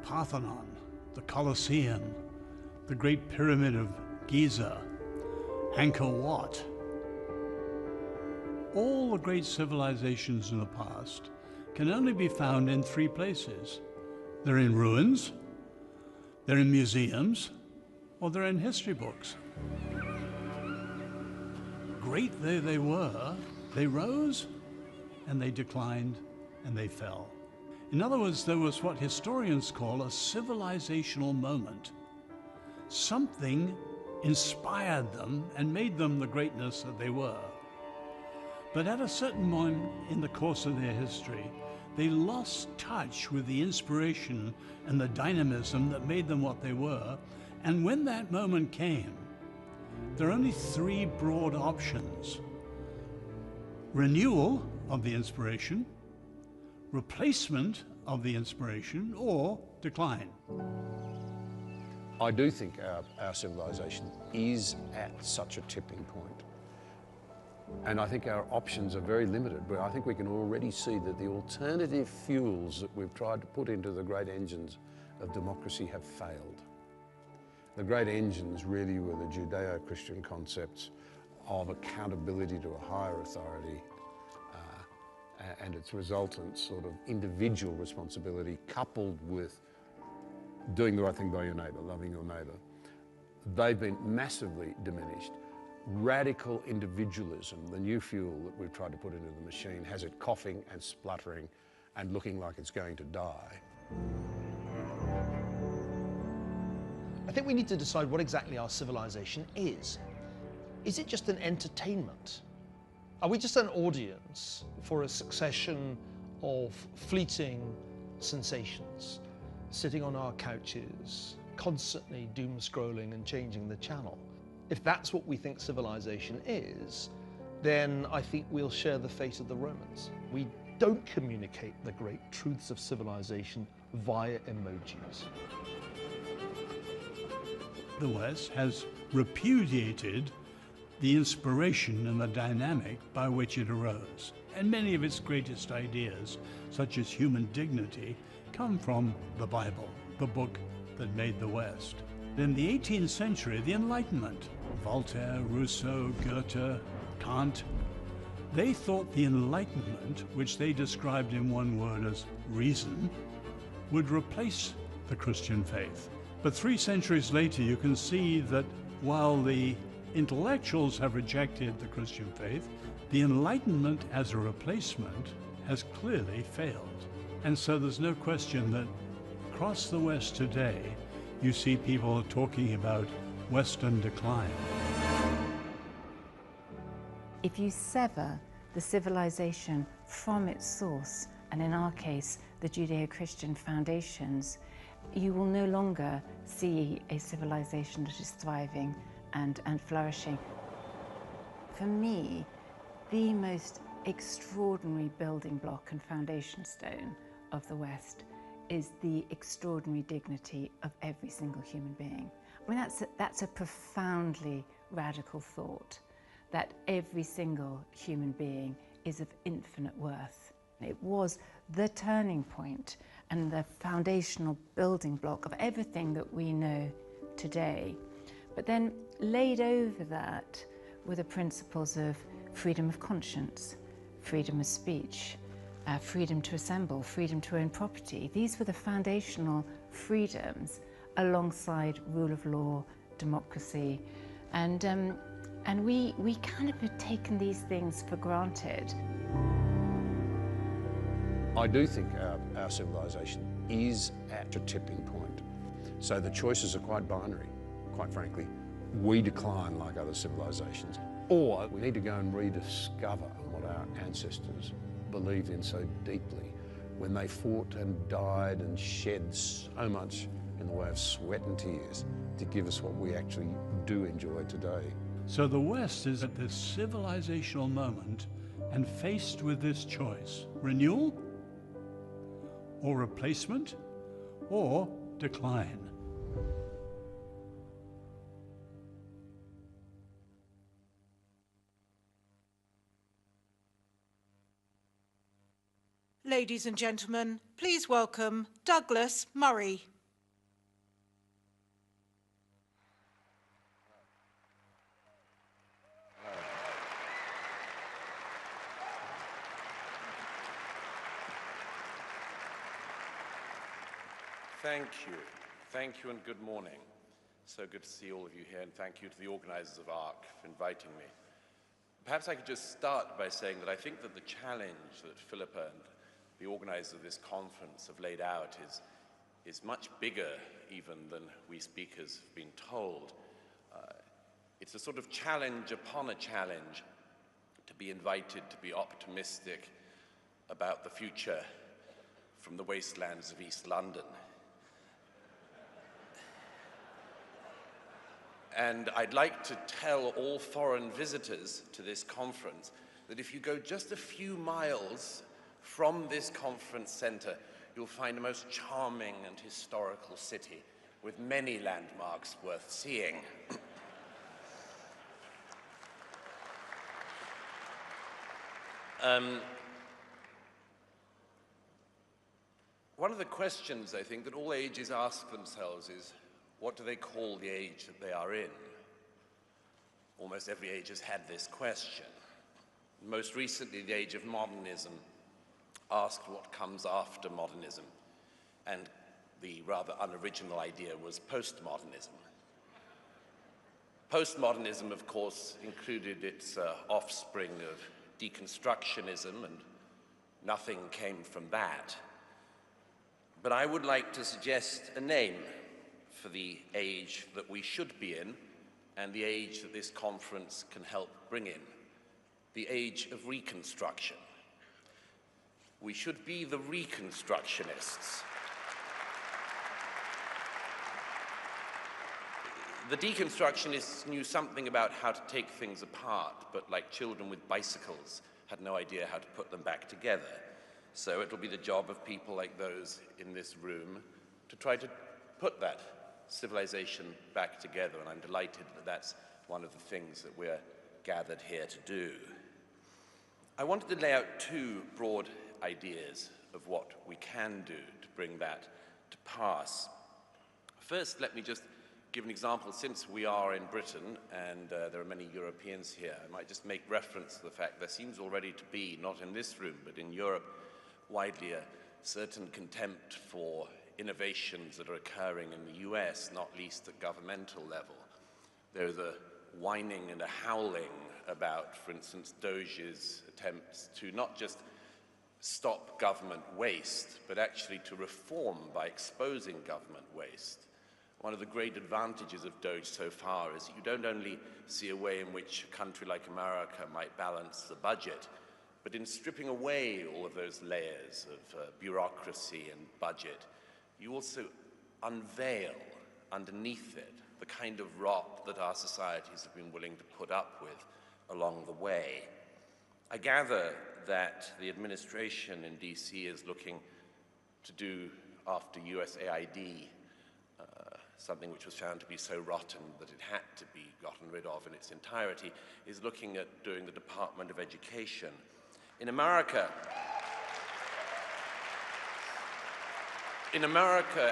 Parthenon, the Colosseum, the Great Pyramid of Giza, Angkor Wat. All the great civilizations in the past can only be found in three places. They're in ruins, they're in museums, or they're in history books. Great though they were, they rose and they declined and they fell. In other words, there was what historians call a civilizational moment. Something inspired them and made them the greatness that they were. But at a certain moment in the course of their history, they lost touch with the inspiration and the dynamism that made them what they were. And when that moment came, there are only three broad options: renewal of the inspiration, replacement of the inspiration, or decline. I do think our civilization is at such a tipping point. And I think our options are very limited, but I think we can already see that the alternative fuels that we've tried to put into the great engines of democracy have failed. The great engines really were the Judeo-Christian concepts of accountability to a higher authority and its resultant sort of individual responsibility coupled with doing the right thing by your neighbour, loving your neighbour. They've been massively diminished. Radical individualism, the new fuel that we've tried to put into the machine, has it coughing and spluttering and looking like it's going to die. I think we need to decide what exactly our civilization is. Is it just an entertainment? Are we just an audience for a succession of fleeting sensations, sitting on our couches, constantly doom scrolling and changing the channel? If that's what we think civilization is, then I think we'll share the fate of the Romans. We don't communicate the great truths of civilization via emojis. The West has repudiated the inspiration and the dynamic by which it arose. And many of its greatest ideas, such as human dignity, come from the Bible, the book that made the West. In the 18th century, the Enlightenment, Voltaire, Rousseau, Goethe, Kant, they thought the Enlightenment, which they described in one word as reason, would replace the Christian faith. But 3 centuries later, you can see that while the intellectuals have rejected the Christian faith, the Enlightenment as a replacement has clearly failed. And so there's no question that across the West today, you see people talking about Western decline. If you sever the civilization from its source, and in our case, the Judeo-Christian foundations, you will no longer see a civilization that is thriving and flourishing. For me, the most extraordinary building block and foundation stone of the West is the extraordinary dignity of every single human being. I mean, that's a profoundly radical thought, that every single human being is of infinite worth. It was the turning point and the foundational building block of everything that we know today. But then laid over that were the principles of freedom of conscience, freedom of speech, freedom to assemble, freedom to own property. These were the foundational freedoms alongside rule of law, democracy, and we kind of have taken these things for granted. I do think our civilization is at a tipping point. So the choices are quite binary, quite frankly. We decline like other civilizations, or we need to go and rediscover what our ancestors believed in so deeply when they fought and died and shed so much in the way of sweat and tears to give us what we actually do enjoy today. So the West is at this civilizational moment and faced with this choice: renewal, or replacement, or decline. Ladies and gentlemen, please welcome Douglas Murray. Thank you and good morning. So good to see all of you here, and thank you to the organizers of ARC for inviting me. Perhaps I could just start by saying that I think that the challenge that Philippa and the organizers of this conference have laid out is much bigger even than we speakers have been told. It's a sort of challenge upon a challenge to be invited to be optimistic about the future from the wastelands of East London. And I'd like to tell all foreign visitors to this conference that if you go just a few miles from this conference center, you'll find a most charming and historical city with many landmarks worth seeing. One of the questions, I think, that all ages ask themselves is, what do they call the age that they are in? Almost every age has had this question. Most recently, the age of modernism asked what comes after modernism, and the rather unoriginal idea was postmodernism. Postmodernism, of course, included its offspring of deconstructionism, and nothing came from that. But I would like to suggest a name for the age that we should be in, and the age that this conference can help bring in, the age of reconstruction. We should be the reconstructionists. The deconstructionists knew something about how to take things apart, but like children with bicycles, had no idea how to put them back together. So it will be the job of people like those in this room to try to put that civilization back together, and I'm delighted that that's one of the things that we're gathered here to do. I wanted to lay out two broad ideas of what we can do to bring that to pass. First, let me just give an example. Since we are in Britain and there are many Europeans here, I might just make reference to the fact there seems already to be, not in this room, but in Europe, widely a certain contempt for innovations that are occurring in the US, not least at governmental level. There's a whining and a howling about, for instance, Doge's attempts to not just stop government waste, but actually to reform by exposing government waste. One of the great advantages of Doge so far is that you don't only see a way in which a country like America might balance the budget, but in stripping away all of those layers of bureaucracy and budget, you also unveil underneath it the kind of rot that our societies have been willing to put up with along the way. I gather that the administration in DC is looking to do, after USAID, something which was found to be so rotten that it had to be gotten rid of in its entirety, is looking at doing the Department of Education. In America,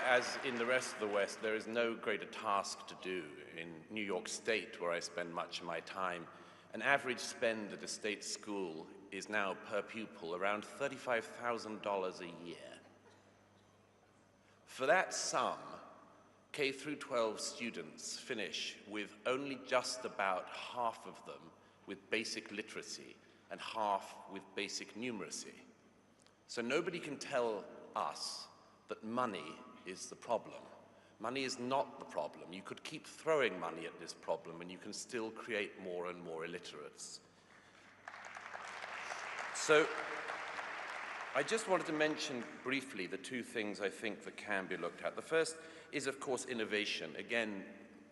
as in the rest of the West, there is no greater task to do. In New York State, where I spend much of my time, an average spend at a state school is now per pupil around $35,000 a year. For that sum, K through 12 students finish with only just about half of them with basic literacy and half with basic numeracy. So nobody can tell us that money is the problem. Money is not the problem. You could keep throwing money at this problem and you can still create more and more illiterates. So I just wanted to mention briefly the two things I think that can be looked at. The first is, of course, innovation. Again,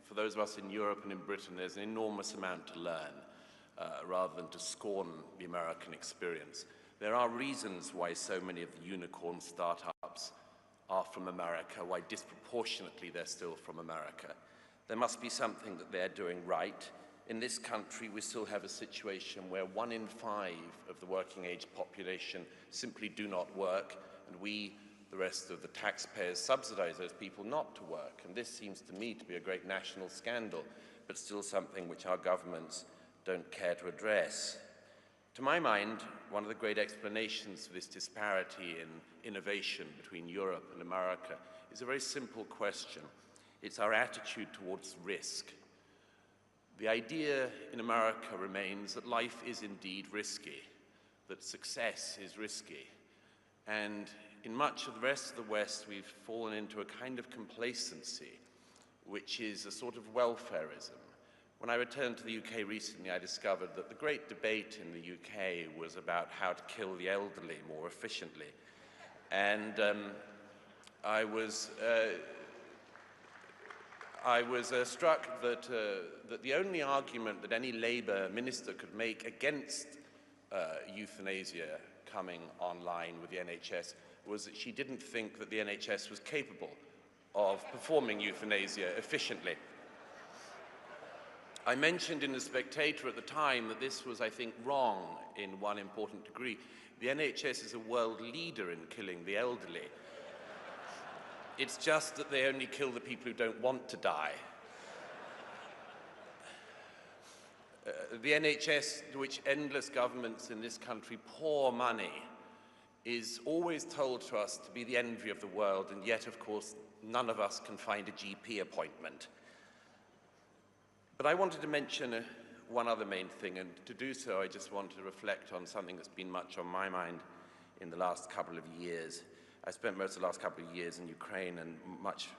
for those of us in Europe and in Britain, there's an enormous amount to learn, rather than to scorn the American experience. There are reasons why so many of the unicorn startups are from America, why disproportionately they're still from America. There must be something that they're doing right. In this country, we still have a situation where 1 in 5 of the working age population simply do not work, and we, the rest of the taxpayers, subsidize those people not to work. And this seems to me to be a great national scandal, but still something which our governments don't care to address. To my mind, one of the great explanations for this disparity in innovation between Europe and America is a very simple question. It's our attitude towards risk. The idea in America remains that life is indeed risky, that success is risky. And in much of the rest of the West, we've fallen into a kind of complacency, which is a sort of welfarism. When I returned to the UK recently, I discovered that the great debate in the UK was about how to kill the elderly more efficiently. And I was struck that the only argument that any Labour minister could make against euthanasia coming online with the NHS was that she didn't think that the NHS was capable of performing euthanasia efficiently. I mentioned in The Spectator at the time that this was, I think, wrong in one important degree. The NHS is a world leader in killing the elderly. It's just that they only kill the people who don't want to die. The NHS, to which endless governments in this country pour money, is always told to us to be the envy of the world, and yet, of course, none of us can find a GP appointment. But I wanted to mention one other main thing, and to do so I just want to reflect on something that's been much on my mind in the last couple of years. I spent most of the last couple of years in Ukraine and much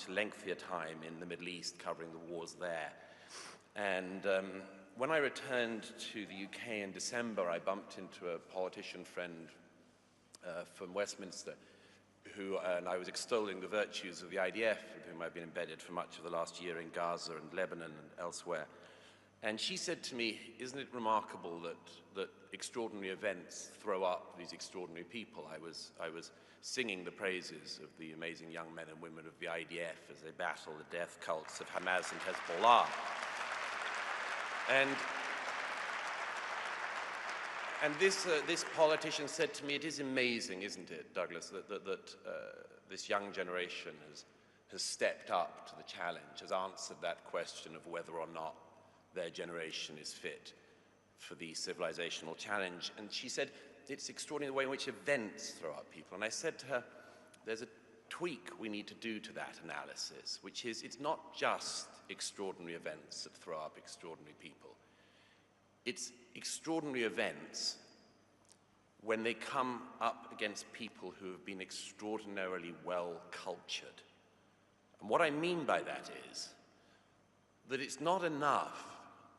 lengthier time in the Middle East covering the wars there. And when I returned to the UK in December, I bumped into a politician friend from Westminster and I was extolling the virtues of the IDF, with whom I've been embedded for much of the last year in Gaza and Lebanon and elsewhere. And she said to me, isn't it remarkable that extraordinary events throw up these extraordinary people? I was singing the praises of the amazing young men and women of the IDF as they battle the death cults of Hamas and Hezbollah. And this politician said to me, it is amazing, isn't it, Douglas, that this young generation has stepped up to the challenge, has answered that question of whether or not their generation is fit for the civilizational challenge. And she said, it's extraordinary the way in which events throw up people. And I said to her, there's a tweak we need to do to that analysis, which is it's not just extraordinary events that throw up extraordinary people. It's extraordinary events when they come up against people who have been extraordinarily well cultured. And what I mean by that is that it's not enough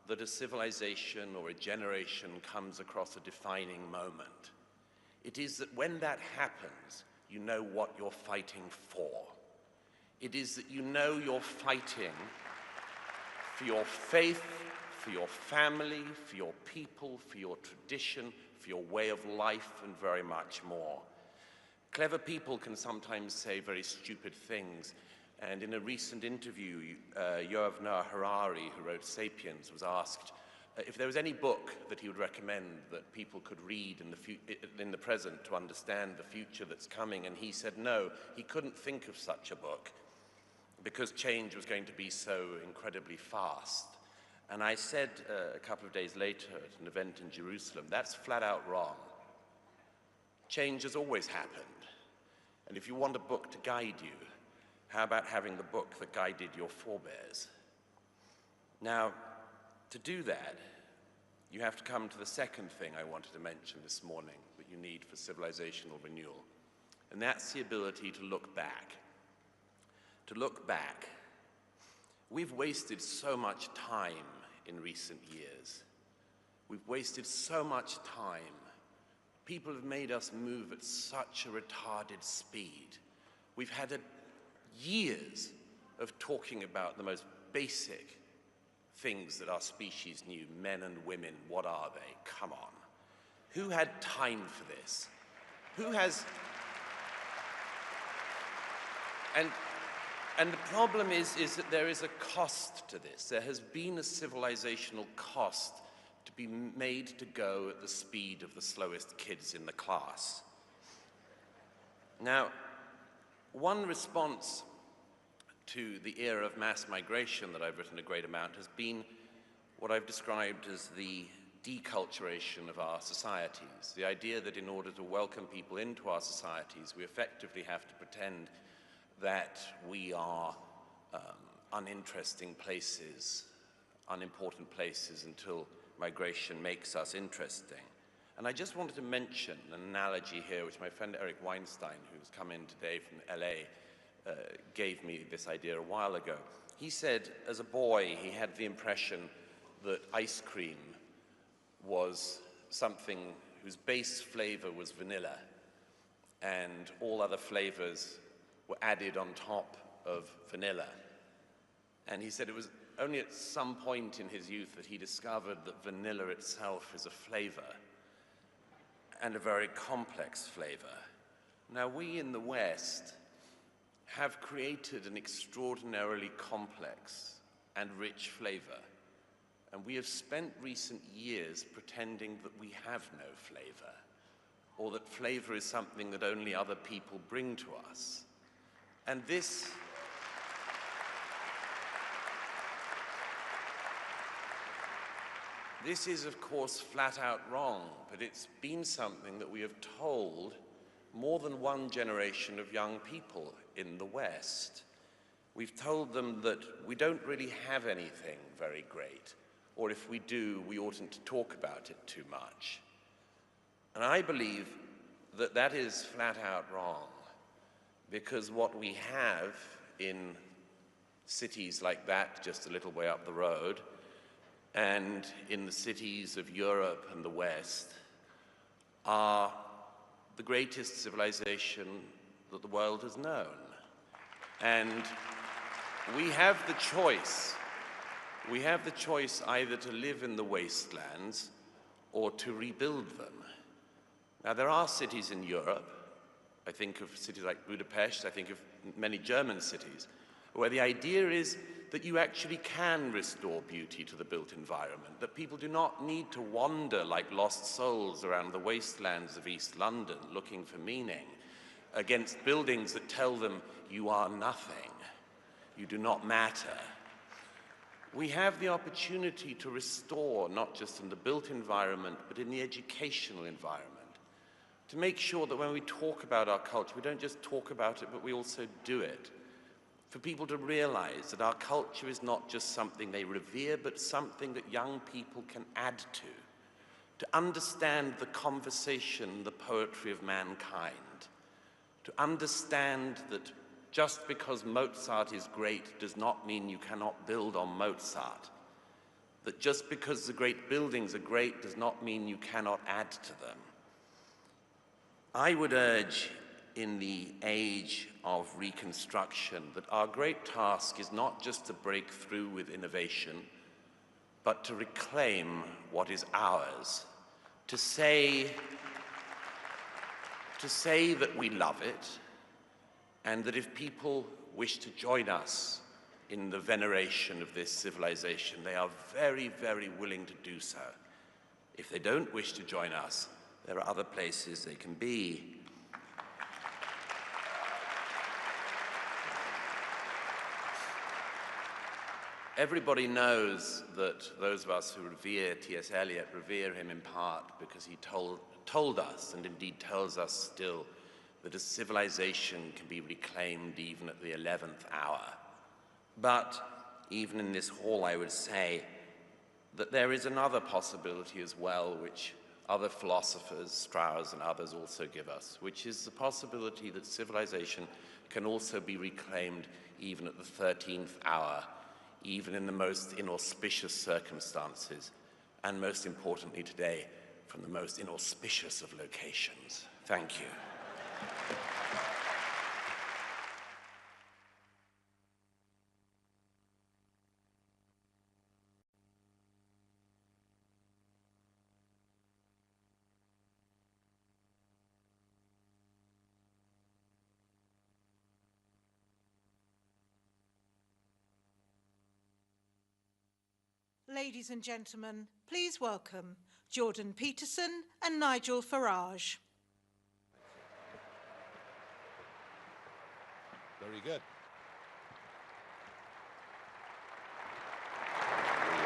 that a civilization or a generation comes across a defining moment. It is that when that happens, you know what you're fighting for. It is that you know you're fighting for your faith, for your family, for your people, for your tradition, for your way of life, and very much more. Clever people can sometimes say very stupid things, and in a recent interview, Yuval Noah Harari, who wrote *Sapiens*, was asked if there was any book that he would recommend that people could read in the present to understand the future that's coming, and he said no, he couldn't think of such a book because change was going to be so incredibly fast. And I said a couple of days later at an event in Jerusalem, that's flat out wrong. Change has always happened. And if you want a book to guide you, how about having the book that guided your forebears? Now, to do that, you have to come to the second thing I wanted to mention this morning that you need for civilizational renewal. And that's the ability to look back. To look back. We've wasted so much time in recent years. We've wasted so much time. People have made us move at such a retarded speed. We've had years of talking about the most basic things that our species knew, men and women, what are they? Come on. Who had time for this? Who has... And the problem is that there is a cost to this. There has been a civilizational cost to be made to go at the speed of the slowest kids in the class. Now, one response to the era of mass migration that I've written a great amount has been what I've described as the deculturation of our societies. The idea that in order to welcome people into our societies, we effectively have to pretend that we are uninteresting places, unimportant places until migration makes us interesting. And I just wanted to mention an analogy here, which my friend Eric Weinstein, who's come in today from LA, gave me this idea a while ago. He said, as a boy, he had the impression that ice cream was something whose base flavor was vanilla, and all other flavors were added on top of vanilla. And he said it was only at some point in his youth that he discovered that vanilla itself is a flavor, and a very complex flavor. Now, we in the West have created an extraordinarily complex and rich flavor, and we have spent recent years pretending that we have no flavor, or that flavor is something that only other people bring to us. And this is, of course, flat out wrong, but it's been something that we have told more than one generation of young people in the West. We've told them that we don't really have anything very great, or if we do, we oughtn't to talk about it too much. And I believe that that is flat out wrong, because what we have in cities like that, just a little way up the road, and in the cities of Europe and the West, are the greatest civilization that the world has known. And we have the choice. We have the choice either to live in the wastelands or to rebuild them. Now, there are cities in Europe, I think of cities like Budapest, I think of many German cities, where the idea is that you actually can restore beauty to the built environment, that people do not need to wander like lost souls around the wastelands of East London looking for meaning against buildings that tell them you are nothing, you do not matter. We have the opportunity to restore, not just in the built environment, but in the educational environment, to make sure that when we talk about our culture, we don't just talk about it, but we also do it. For people to realize that our culture is not just something they revere, but something that young people can add to understand the conversation, the poetry of mankind, to understand that just because Mozart is great does not mean you cannot build on Mozart, that just because the great buildings are great does not mean you cannot add to them. I would urge, in the age of reconstruction, that our great task is not just to break through with innovation, but to reclaim what is ours, to say that we love it, and that if people wish to join us in the veneration of this civilization, they are very, very willing to do so. If they don't wish to join us, there are other places they can be. Everybody knows that those of us who revere T.S. Eliot revere him in part because he told us, and indeed tells us still, that a civilization can be reclaimed even at the 11th hour. But even in this hall, I would say that there is another possibility as well, which other philosophers, Strauss and others, also give us, which is the possibility that civilization can also be reclaimed even at the 13th hour, even in the most inauspicious circumstances, and most importantly today, from the most inauspicious of locations. Thank you. Ladies and gentlemen, please welcome Jordan Peterson and Nigel Farage. Very good.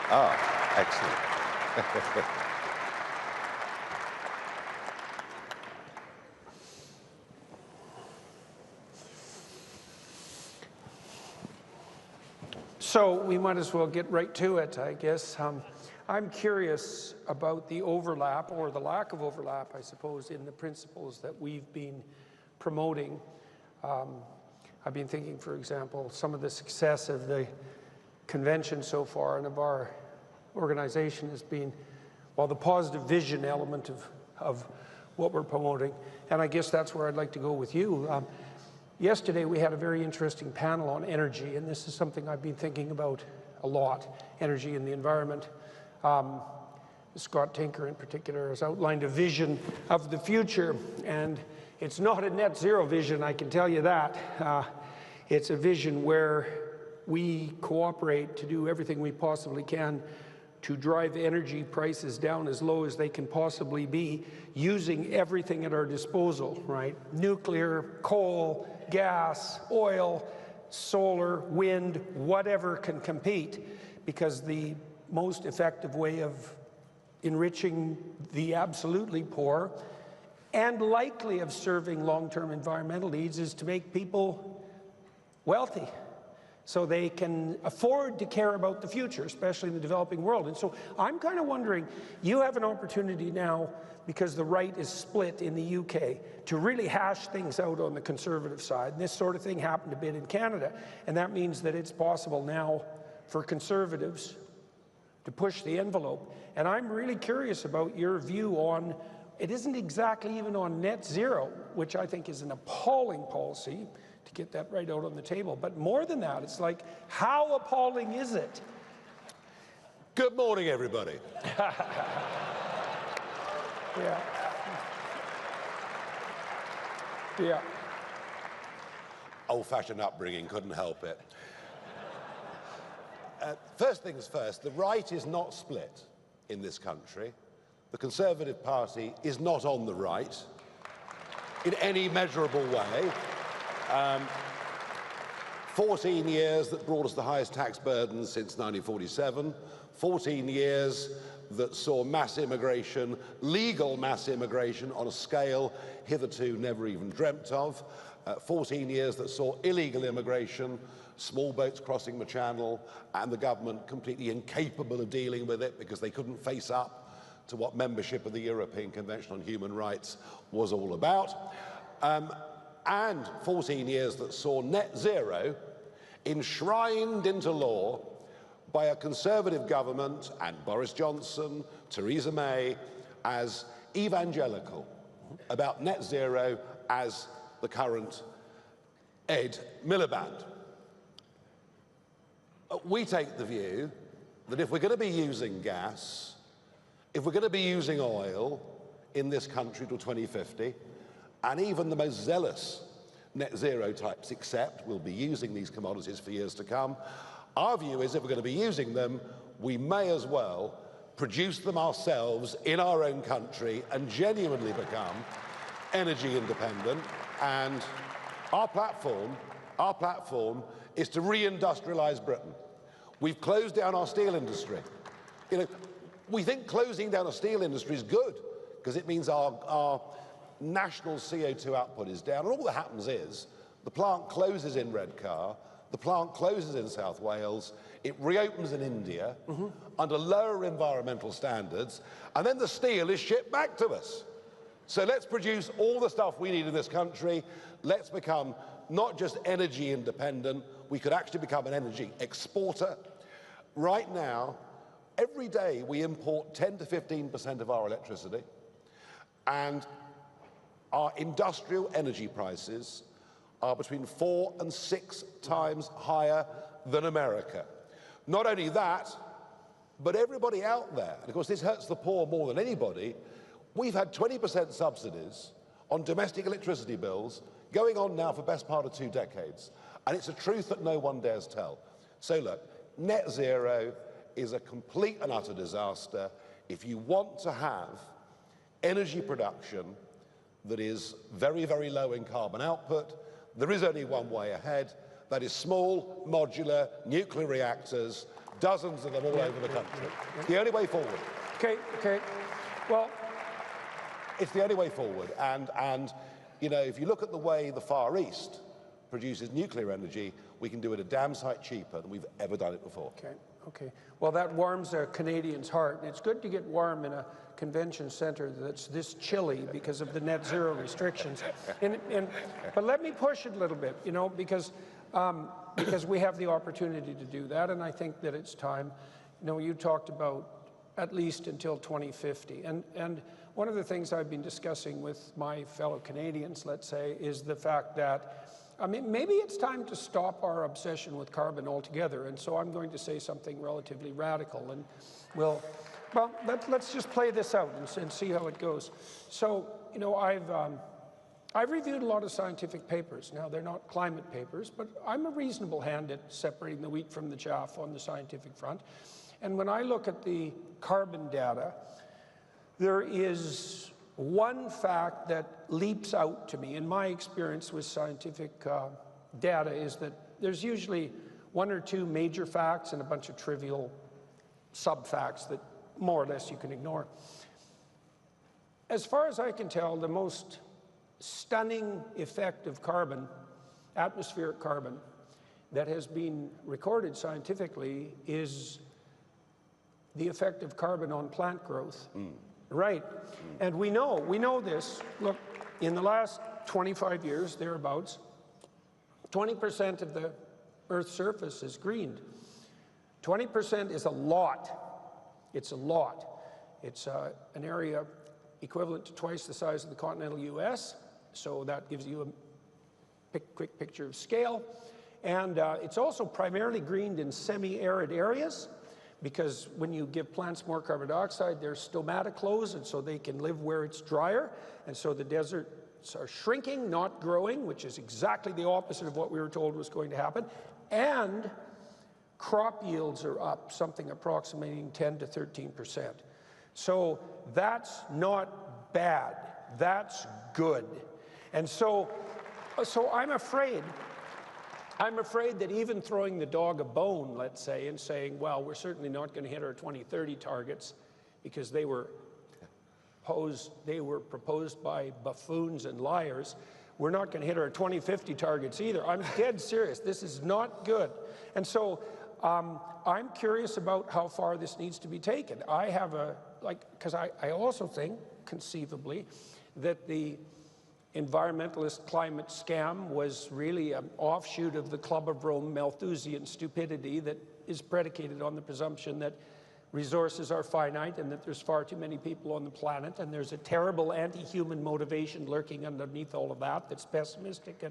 Ah, excellent. So we might as well get right to it, I guess. I'm curious about the overlap, or the lack of overlap, I suppose, in the principles that we've been promoting. I've been thinking, for example, some of the success of the convention so far and of our organization has been, well, the positive vision element of what we're promoting. And I guess that's where I'd like to go with you. Yesterday we had a very interesting panel on energy, and this is something I've been thinking about a lot, energy and the environment. Scott Tinker in particular has outlined a vision of the future, and it's not a net zero vision, I can tell you that. It's a vision where we cooperate to do everything we possibly can to drive energy prices down as low as they can possibly be, using everything at our disposal, right? Nuclear, coal, gas, oil, solar, wind, whatever can compete, because the most effective way of enriching the absolutely poor and likely of serving long-term environmental needs is to make people wealthy, so they can afford to care about the future, especially in the developing world. And so I'm kind of wondering, you have an opportunity now, because the right is split in the UK, to really hash things out on the conservative side. And this sort of thing happened a bit in Canada. And that means that it's possible now for conservatives to push the envelope. And I'm really curious about your view on, it isn't exactly even on net zero, which I think is an appalling policy, to get that right out on the table. But more than that, it's like, how appalling is it? Good morning, everybody. Yeah. Yeah. Old-fashioned upbringing, couldn't help it. First things first, the right is not split in this country. The Conservative Party is not on the right in any measurable way. 14 years that brought us the highest tax burden since 1947, 14 years that saw mass immigration, legal mass immigration on a scale hitherto never even dreamt of, 14 years that saw illegal immigration, small boats crossing the channel, and the government completely incapable of dealing with it because they couldn't face up to what membership of the European Convention on Human Rights was all about. And 14 years that saw net zero enshrined into law by a Conservative government and Boris Johnson, Theresa May, as evangelical about net zero as the current Ed Miliband. We take the view that if we're going to be using gas, if we're going to be using oil in this country till 2050, and even the most zealous net zero types accept we'll be using these commodities for years to come, our view is if we're going to be using them, we may as well produce them ourselves in our own country and genuinely become energy independent. And our platform is to reindustrialize Britain. We've closed down our steel industry. You know, we think closing down a steel industry is good because it means our national CO2 output is down. And all that happens is the plant closes in Redcar, the plant closes in South Wales, it reopens in India under lower environmental standards, and then the steel is shipped back to us. So let's produce all the stuff we need in this country. Let's become not just energy independent, we could actually become an energy exporter. Right now, every day we import 10 to 15% of our electricity, and our industrial energy prices are between 4 and 6 times higher than America. Not only that, but everybody out there, and of course this hurts the poor more than anybody, we've had 20% subsidies on domestic electricity bills going on now for the best part of 2 decades. And it's a truth that no one dares tell. So look, net zero is a complete and utter disaster. If you want to have energy production that is very, very low in carbon output, there is only one way ahead. That is small, modular, nuclear reactors, dozens of them all over the country. It's the only way forward. Okay. Well, it's the only way forward. And you know, if you look at the way the Far East produces nuclear energy, we can do it a damn sight cheaper than we've ever done it before. Okay, okay. Well, that warms a Canadian's heart. And it's good to get warm in a convention center that's this chilly because of the net zero restrictions. But let me push it a little bit, you know, because we have the opportunity to do that, and I think that it's time. You know, you talked about at least until 2050. And one of the things I've been discussing with my fellow Canadians, let's say, is the fact that, I mean, maybe it's time to stop our obsession with carbon altogether. And so I'm going to say something relatively radical. And well, let's just play this out and see how it goes. So, you know, I've reviewed a lot of scientific papers. Now, they're not climate papers, but I'm a reasonable hand at separating the wheat from the chaff on the scientific front. And when I look at the carbon data, there is one fact that leaps out to me in my experience with scientific data is that there's usually one or two major facts and a bunch of trivial sub-facts that more or less you can ignore. As far as I can tell, the most stunning effect of carbon, atmospheric carbon, that has been recorded scientifically is the effect of carbon on plant growth. Right, and we know this. Look, in the last 25 years, thereabouts, 20% of the Earth's surface is greened. 20% is a lot. It's a lot. It's an area equivalent to twice the size of the continental US, so that gives you a quick picture of scale. And it's also primarily greened in semi-arid areas, because when you give plants more carbon dioxide, their stomata close, and so they can live where it's drier. And so the deserts are shrinking, not growing, which is exactly the opposite of what we were told was going to happen. And crop yields are up, something approximating 10 to 13%. So that's not bad, that's good. And so I'm afraid that even throwing the dog a bone, let's say, and saying, well, we're certainly not going to hit our 2030 targets because they were proposed by buffoons and liars. We're not going to hit our 2050 targets either. I'm dead serious. This is not good. And so I'm curious about how far this needs to be taken. I have because I also think, conceivably, that the environmentalist climate scam was really an offshoot of the Club of Rome Malthusian stupidity that is predicated on the presumption that resources are finite and that there's far too many people on the planet, and there's a terrible anti-human motivation lurking underneath all of that that's pessimistic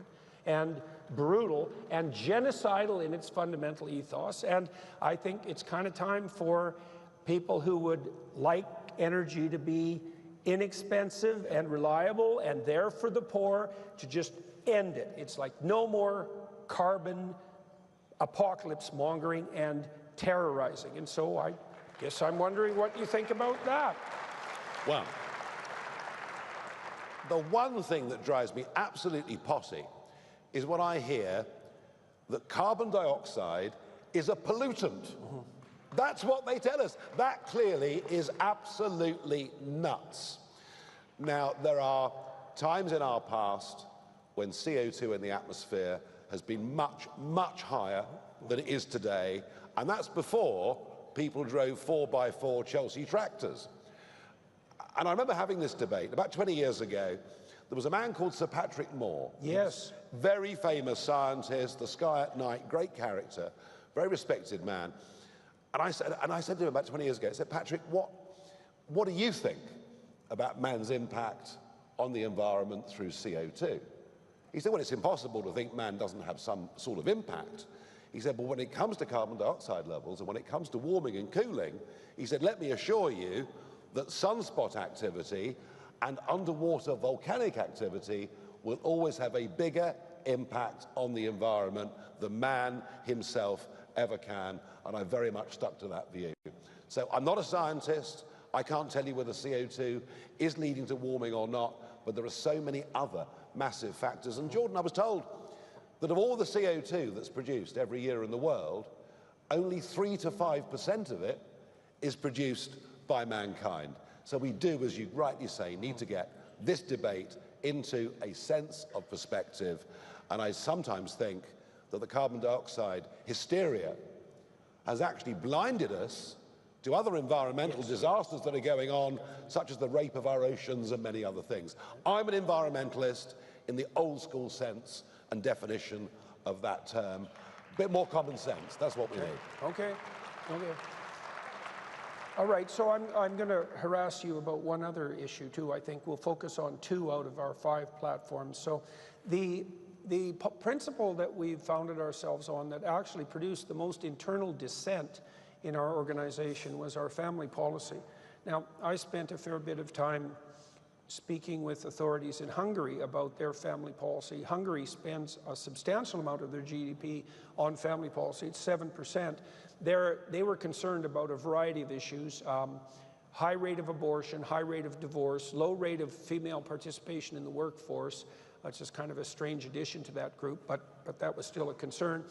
and brutal and genocidal in its fundamental ethos. And I think it's kind of time for people who would like energy to be inexpensive and reliable and there for the poor to just end it. It's like no more carbon apocalypse mongering and terrorizing. And so I guess I'm wondering what you think about that. Well, the one thing that drives me absolutely posse is when I hear that carbon dioxide is a pollutant. That's what they tell us. That clearly is absolutely nuts. Now, there are times in our past when CO2 in the atmosphere has been much, much higher than it is today, and that's before people drove 4x4 Chelsea tractors. And I remember having this debate about 20 years ago. There was a man called Sir Patrick Moore. Yes. Very famous scientist, The Sky at Night, great character, very respected man. And I said to him about 20 years ago, I said, Patrick, what do you think about man's impact on the environment through CO2? He said, well, it's impossible to think man doesn't have some sort of impact. He said, but when it comes to carbon dioxide levels and when it comes to warming and cooling, he said, let me assure you that sunspot activity and underwater volcanic activity will always have a bigger impact on the environment than man himself ever can, and I very much stuck to that view. So I'm not a scientist. I can't tell you whether CO2 is leading to warming or not, but there are so many other massive factors. And Jordan, I was told that of all the CO2 that's produced every year in the world, only 3 to 5% of it is produced by mankind. So we do, as you rightly say, need to get this debate into a sense of perspective. And I sometimes think that the carbon dioxide hysteria has actually blinded us to other environmental disasters that are going on, such as the rape of our oceans and many other things. I'm an environmentalist in the old school sense and definition of that term. A bit more common sense, that's what we need. Okay. All right, so I'm going to harass you about one other issue too. I think we'll focus on 2 out of our 5 platforms. So the principle that we've founded ourselves on that actually produced the most internal dissent in our organization was our family policy. Now, I spent a fair bit of time speaking with authorities in Hungary about their family policy. Hungary spends a substantial amount of their GDP on family policy. It's 7%. They were concerned about a variety of issues, high rate of abortion, high rate of divorce, low rate of female participation in the workforce, which is kind of a strange addition to that group, but that was still a concern,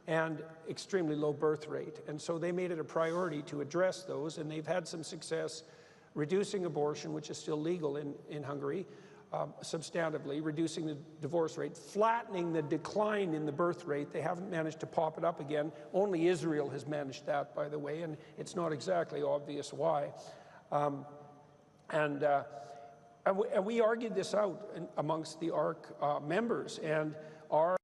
and extremely low birth rate. And so they made it a priority to address those, and they've had some success reducing abortion, which is still legal in Hungary, substantively, reducing the divorce rate, flattening the decline in the birth rate. They haven't managed to pop it up again. Only Israel has managed that, by the way, and it's not exactly obvious why. And we argued this out amongst the ARC members, and our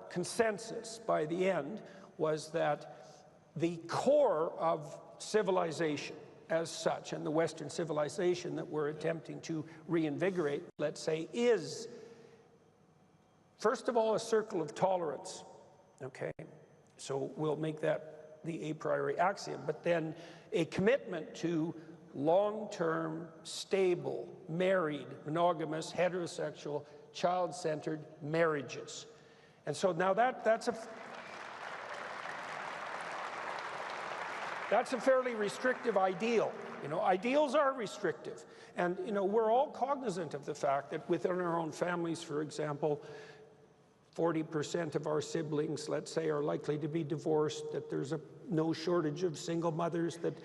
consensus by the end was that the core of civilization as such, and the Western civilization that we're attempting to reinvigorate, let's say, is, first of all, a circle of tolerance, okay? So we'll make that the a priori axiom, but then a commitment to long-term, stable, married, monogamous, heterosexual, child-centered marriages. And so now that's a fairly restrictive ideal. You know, ideals are restrictive. And, you know, we're all cognizant of the fact that within our own families, for example, 40% of our siblings, let's say, are likely to be divorced, that there's no shortage of single mothers, that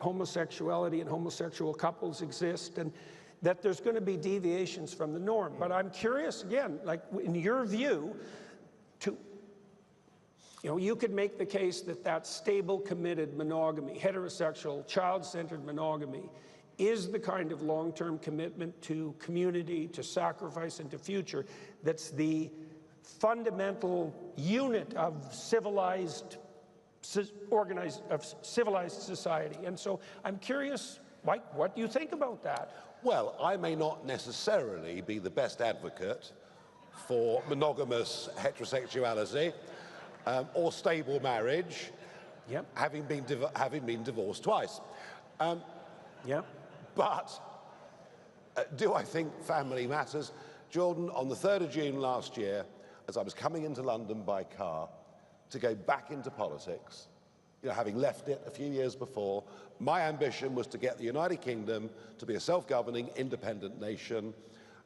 homosexuality and homosexual couples exist, and that there's going to be deviations from the norm. But I'm curious, again, like in your view, you know, you could make the case that that stable, committed monogamy, heterosexual, child-centered monogamy, is the kind of long-term commitment to community, to sacrifice, and to future that's the fundamental unit of civilized society. And so I'm curious, Mike, what do you think about that? Well, I may not necessarily be the best advocate for monogamous heterosexuality or stable marriage, yep, having been divorced twice. But do I think family matters? Jordan, on the 3rd of June last year, as I was coming into London by car to go back into politics, you know, having left it a few years before, my ambition was to get the United Kingdom to be a self-governing, independent nation.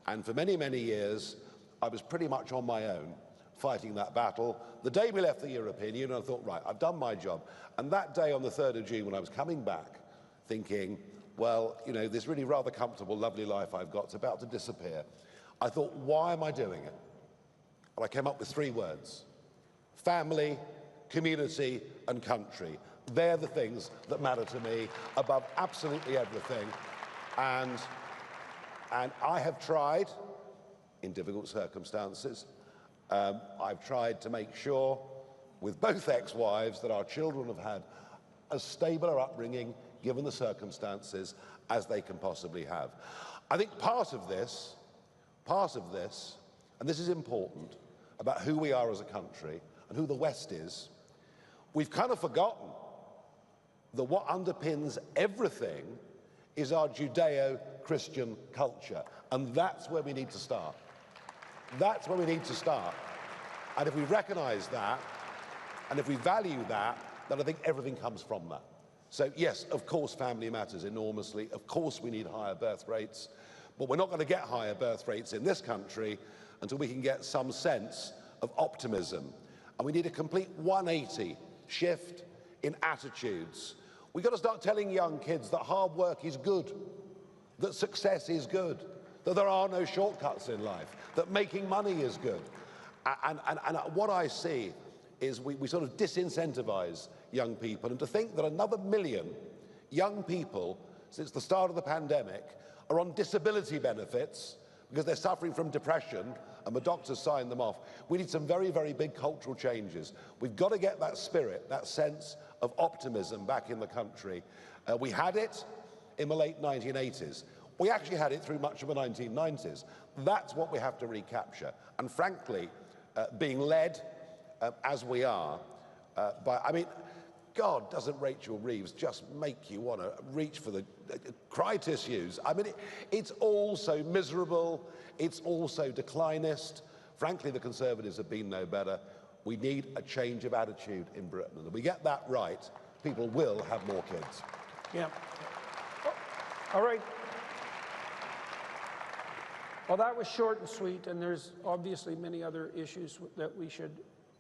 And for many, many years, I was pretty much on my own, fighting that battle. The day we left the European Union, I thought, right, I've done my job. And that day on the 3rd of June, when I was coming back, thinking, well, you know, this really rather comfortable, lovely life I've got is about to disappear, I thought, why am I doing it? And I came up with 3 words: family, community, and country. They're the things that matter to me above absolutely everything. And I have tried, in difficult circumstances, I've tried to make sure with both ex-wives that our children have had as stable an upbringing, given the circumstances, as they can possibly have. I think part of this, and this is important, about who we are as a country and who the West is, we've kind of forgotten that what underpins everything is our Judeo-Christian culture. And that's where we need to start. That's where we need to start. And if we recognize that, and if we value that, then I think everything comes from that. So yes, of course, family matters enormously. Of course, we need higher birth rates. But we're not going to get higher birth rates in this country until we can get some sense of optimism. And we need a complete 180 shift in attitudes. We've got to start telling young kids that hard work is good, that success is good, that there are no shortcuts in life, that making money is good. And what I see is we sort of disincentivize young people, and to think that another 1 million young people since the start of the pandemic are on disability benefits because they're suffering from depression and the doctors sign them off. We need some very, very big cultural changes. We've got to get that spirit, that sense of optimism back in the country. We had it in the late 1980s. We actually had it through much of the 1990s. That's what we have to recapture. And frankly, being led as we are I mean, God, doesn't Rachel Reeves just make you want to reach for the cry tissues? I mean, it's all so miserable. It's all so declinist. Frankly, the Conservatives have been no better. We need a change of attitude in Britain. And if we get that right, people will have more kids. Yeah. All right. Well, that was short and sweet, and there's obviously many other issues that we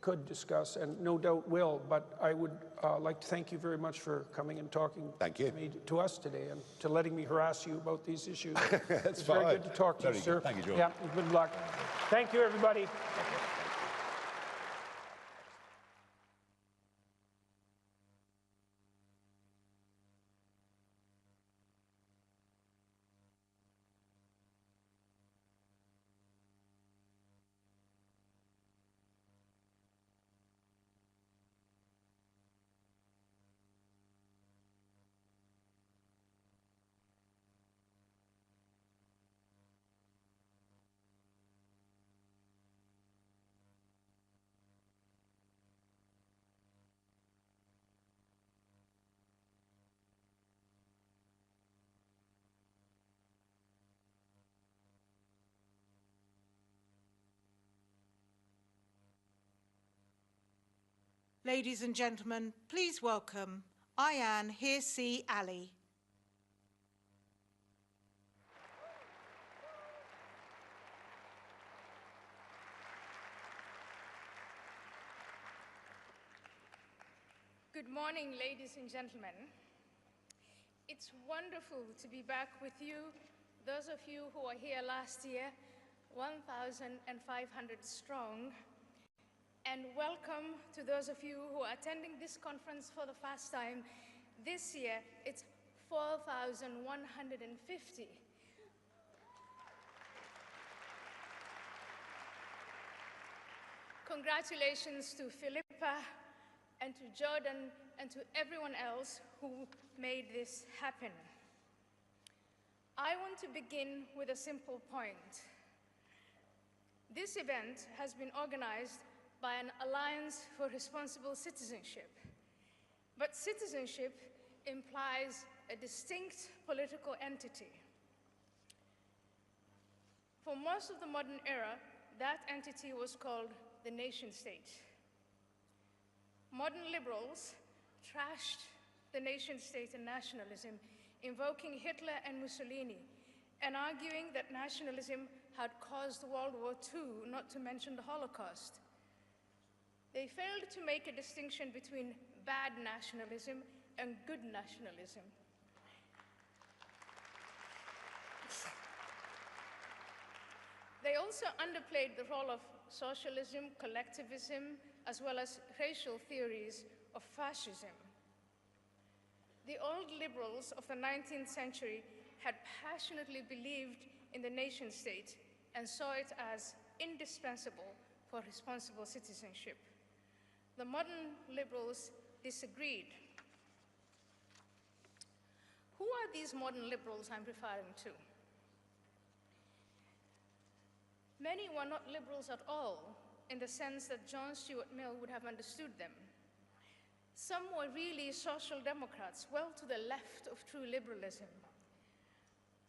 could discuss, and no doubt will, but I would like to thank you very much for coming and talking to us today and to letting me harass you about these issues. It's fine. very good to talk to you, sir. Thank you, George. Yeah, good luck. Thank you, everybody. Ladies and gentlemen, please welcome Ayaan Hirsi Ali. Good morning, ladies and gentlemen. It's wonderful to be back with you, those of you who were here last year, 1,500 strong. And welcome to those of you who are attending this conference for the first time. This year, it's 4,150. Congratulations to Philippa and to Jordan and to everyone else who made this happen. I want to begin with a simple point. This event has been organized by an Alliance for Responsible Citizenship. But citizenship implies a distinct political entity. For most of the modern era, that entity was called the nation-state. Modern liberals trashed the nation-state and nationalism, invoking Hitler and Mussolini, and arguing that nationalism had caused World War II, not to mention the Holocaust. They failed to make a distinction between bad nationalism and good nationalism. They also underplayed the role of socialism, collectivism, as well as racial theories of fascism. The old liberals of the 19th century had passionately believed in the nation-state and saw it as indispensable for responsible citizenship. The modern liberals disagreed. Who are these modern liberals I'm referring to? Many were not liberals at all, in the sense that John Stuart Mill would have understood them. Some were really social democrats, well to the left of true liberalism.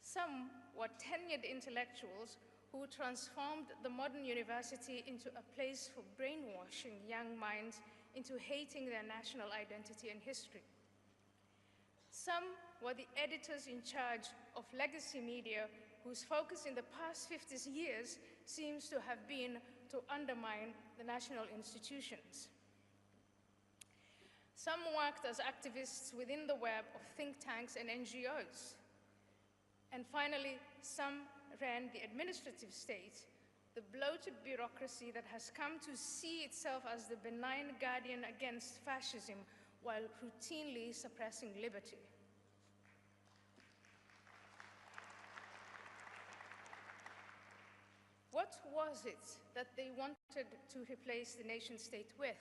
Some were tenured intellectuals who transformed the modern university into a place for brainwashing young minds into hating their national identity and history. Some were the editors in charge of legacy media whose focus in the past 50 years seems to have been to undermine the national institutions. Some worked as activists within the web of think tanks and NGOs. And finally, some ran the administrative state, the bloated bureaucracy that has come to see itself as the benign guardian against fascism while routinely suppressing liberty. What was it that they wanted to replace the nation-state with?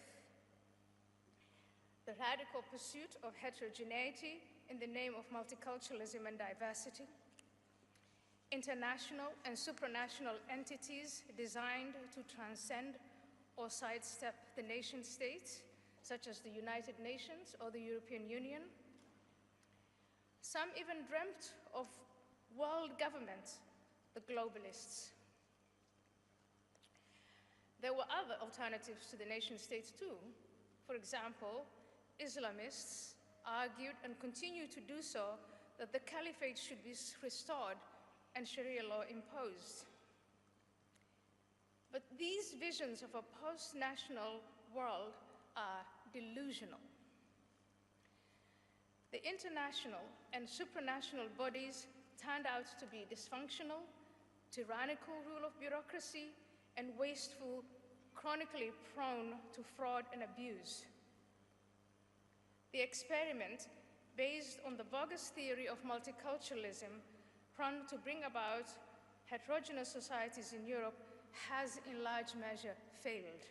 The radical pursuit of heterogeneity in the name of multiculturalism and diversity, international and supranational entities designed to transcend or sidestep the nation-state, such as the United Nations or the European Union. Some even dreamt of world government, the globalists. There were other alternatives to the nation-state too. For example, Islamists argued and continue to do so that the caliphate should be restored and Sharia law imposed. But these visions of a post-national world are delusional. The international and supranational bodies turned out to be dysfunctional, tyrannical rule of bureaucracy, and wasteful, chronically prone to fraud and abuse. The experiment, based on the bogus theory of multiculturalism, prone to bring about heterogeneous societies in Europe, has in large measure failed.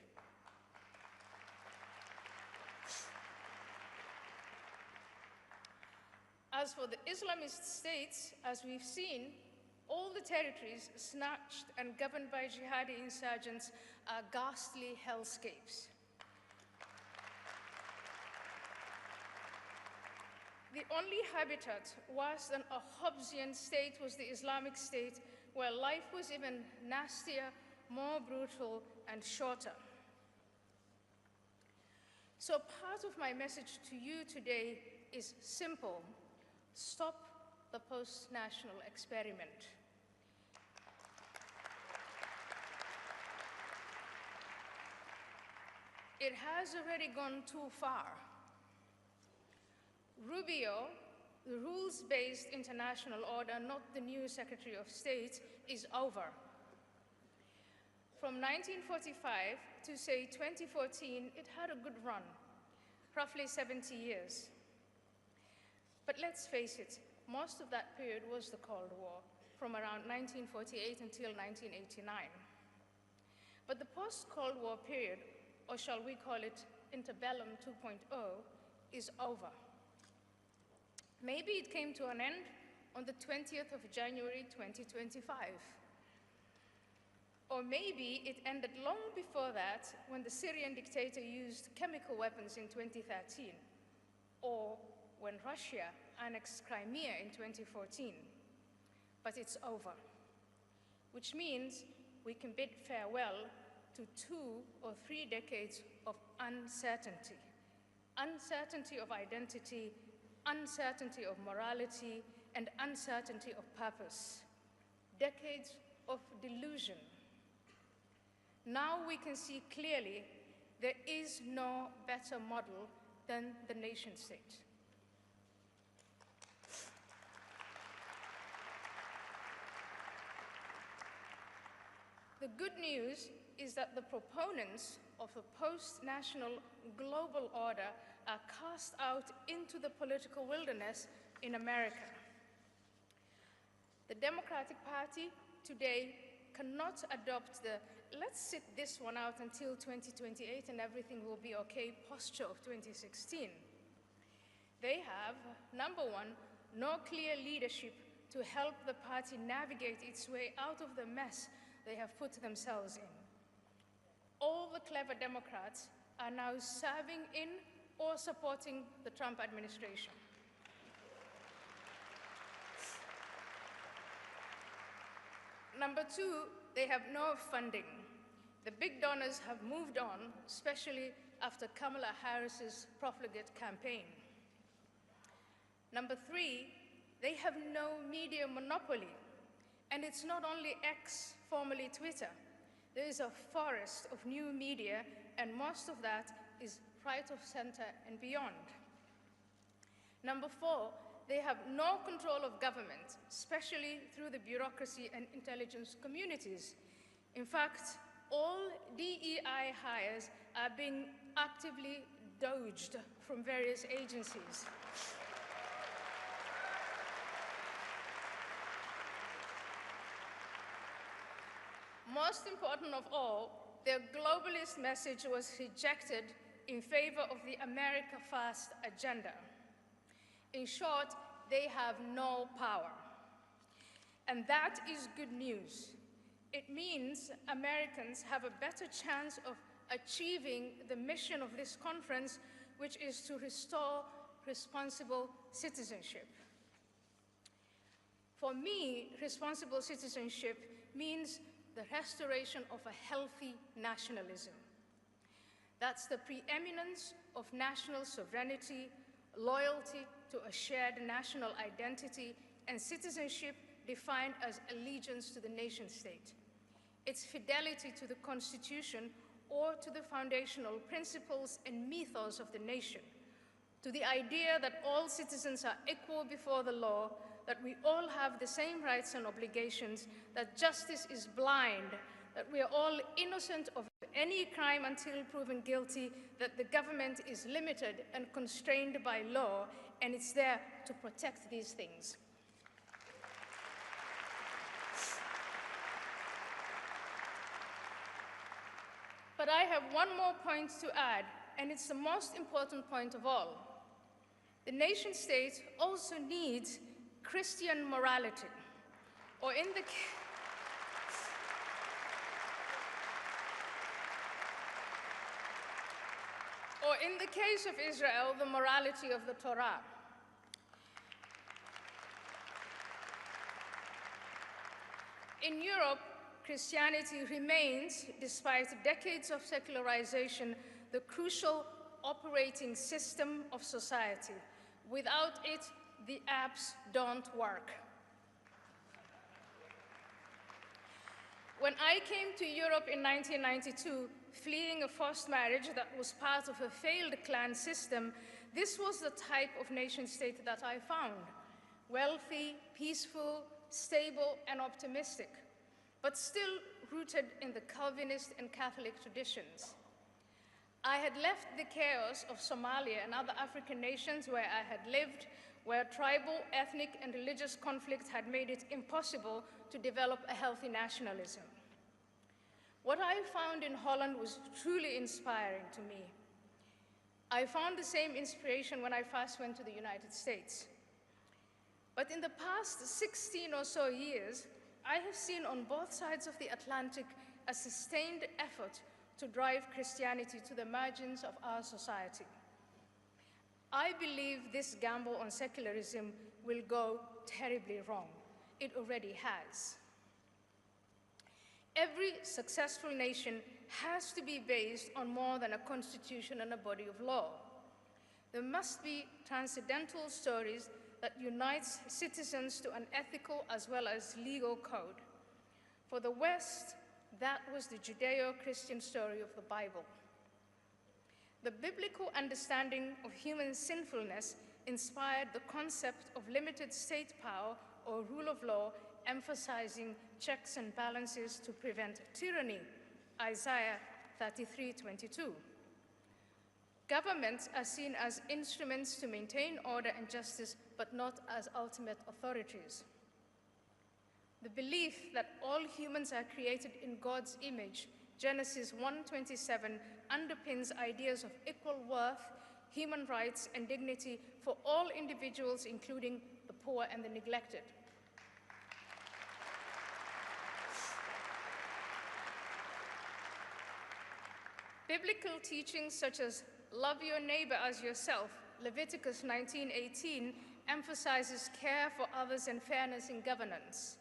As for the Islamist states, as we've seen, all the territories snatched and governed by jihadi insurgents are ghastly hellscapes. The only habitat worse than a Hobbesian state was the Islamic State, where life was even nastier, more brutal, and shorter. So part of my message to you today is simple. Stop the post-national experiment. It has already gone too far. Rubio, the rules-based international order, not the new Secretary of State, is over. From 1945 to, say, 2014, it had a good run, roughly 70 years. But let's face it, most of that period was the Cold War, from around 1948 until 1989. But the post-Cold War period, or shall we call it interbellum 2.0, is over. Maybe it came to an end on the 20th of January 2025. Or maybe it ended long before that, when the Syrian dictator used chemical weapons in 2013, or when Russia annexed Crimea in 2014. But it's over, which means we can bid farewell to 2 or 3 decades of uncertainty. Uncertainty of identity, uncertainty of morality, and uncertainty of purpose. Decades of delusion. Now we can see clearly there is no better model than the nation-state. The good news is that the proponents of a post-national global order are cast out into the political wilderness in America. The Democratic Party today cannot adopt the "let's sit this one out until 2028 and everything will be okay" posture of 2016. They have, number one, no clear leadership to help the party navigate its way out of the mess they have put themselves in. All the clever Democrats are now serving in or supporting the Trump administration. Number two, they have no funding. The big donors have moved on, especially after Kamala Harris's profligate campaign. Number three, they have no media monopoly. And it's not only X, formerly Twitter. There is a forest of new media, and most of that is right of center and beyond. Number four, they have no control of government, especially through the bureaucracy and intelligence communities. In fact, all DEI hires are being actively dodged from various agencies. Most important of all, their globalist message was rejected in favor of the America First agenda. In short, they have no power. And that is good news. It means Americans have a better chance of achieving the mission of this conference, which is to restore responsible citizenship. For me, responsible citizenship means the restoration of a healthy nationalism. That's the preeminence of national sovereignty, loyalty to a shared national identity, and citizenship defined as allegiance to the nation state. It's fidelity to the Constitution or to the foundational principles and mythos of the nation, to the idea that all citizens are equal before the law, that we all have the same rights and obligations, that justice is blind, that we are all innocent of any crime until proven guilty, that the government is limited and constrained by law, and it's there to protect these things. But I have one more point to add, and it's the most important point of all. The nation state also needs Christian morality, or in the case of Israel, the morality of the Torah. In Europe, Christianity remains, despite decades of secularization, the crucial operating system of society. Without it, the apps don't work. When I came to Europe in 1992, fleeing a forced marriage that was part of a failed clan system, this was the type of nation state that I found: wealthy, peaceful, stable, and optimistic, but still rooted in the Calvinist and Catholic traditions. I had left the chaos of Somalia and other African nations where I had lived, where tribal, ethnic, and religious conflict had made it impossible to develop a healthy nationalism. What I found in Holland was truly inspiring to me. I found the same inspiration when I first went to the United States. But in the past 16 or so years, I have seen on both sides of the Atlantic a sustained effort to drive Christianity to the margins of our society. I believe this gamble on secularism will go terribly wrong. It already has. Every successful nation has to be based on more than a constitution and a body of law. There must be transcendental stories that unites citizens to an ethical as well as legal code. For the West, that was the Judeo-Christian story of the Bible. The biblical understanding of human sinfulness inspired the concept of limited state power or rule of law, emphasizing checks and balances to prevent tyranny, Isaiah 33:22. Governments are seen as instruments to maintain order and justice, but not as ultimate authorities. The belief that all humans are created in God's image, Genesis 1:27, underpins ideas of equal worth, human rights, and dignity for all individuals, including the poor and the neglected. Biblical teachings such as love your neighbor as yourself, Leviticus 19:18, emphasizes care for others and fairness in governance.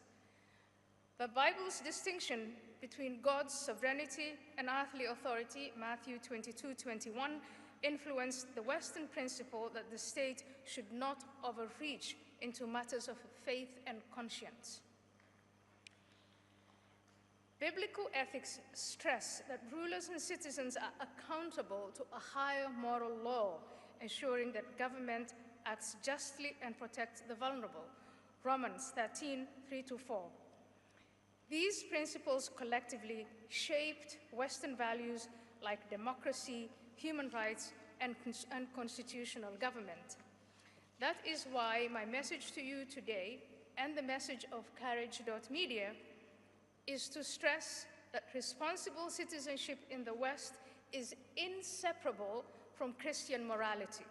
The Bible's distinction between God's sovereignty and earthly authority, Matthew 22:21, influenced the Western principle that the state should not overreach into matters of faith and conscience. Biblical ethics stress that rulers and citizens are accountable to a higher moral law, ensuring that government acts justly and protects the vulnerable, Romans 13:3-4. These principles collectively shaped Western values like democracy, human rights, and constitutional government. That is why my message to you today, and the message of Courage.media, is to stress that responsible citizenship in the West is inseparable from Christian morality.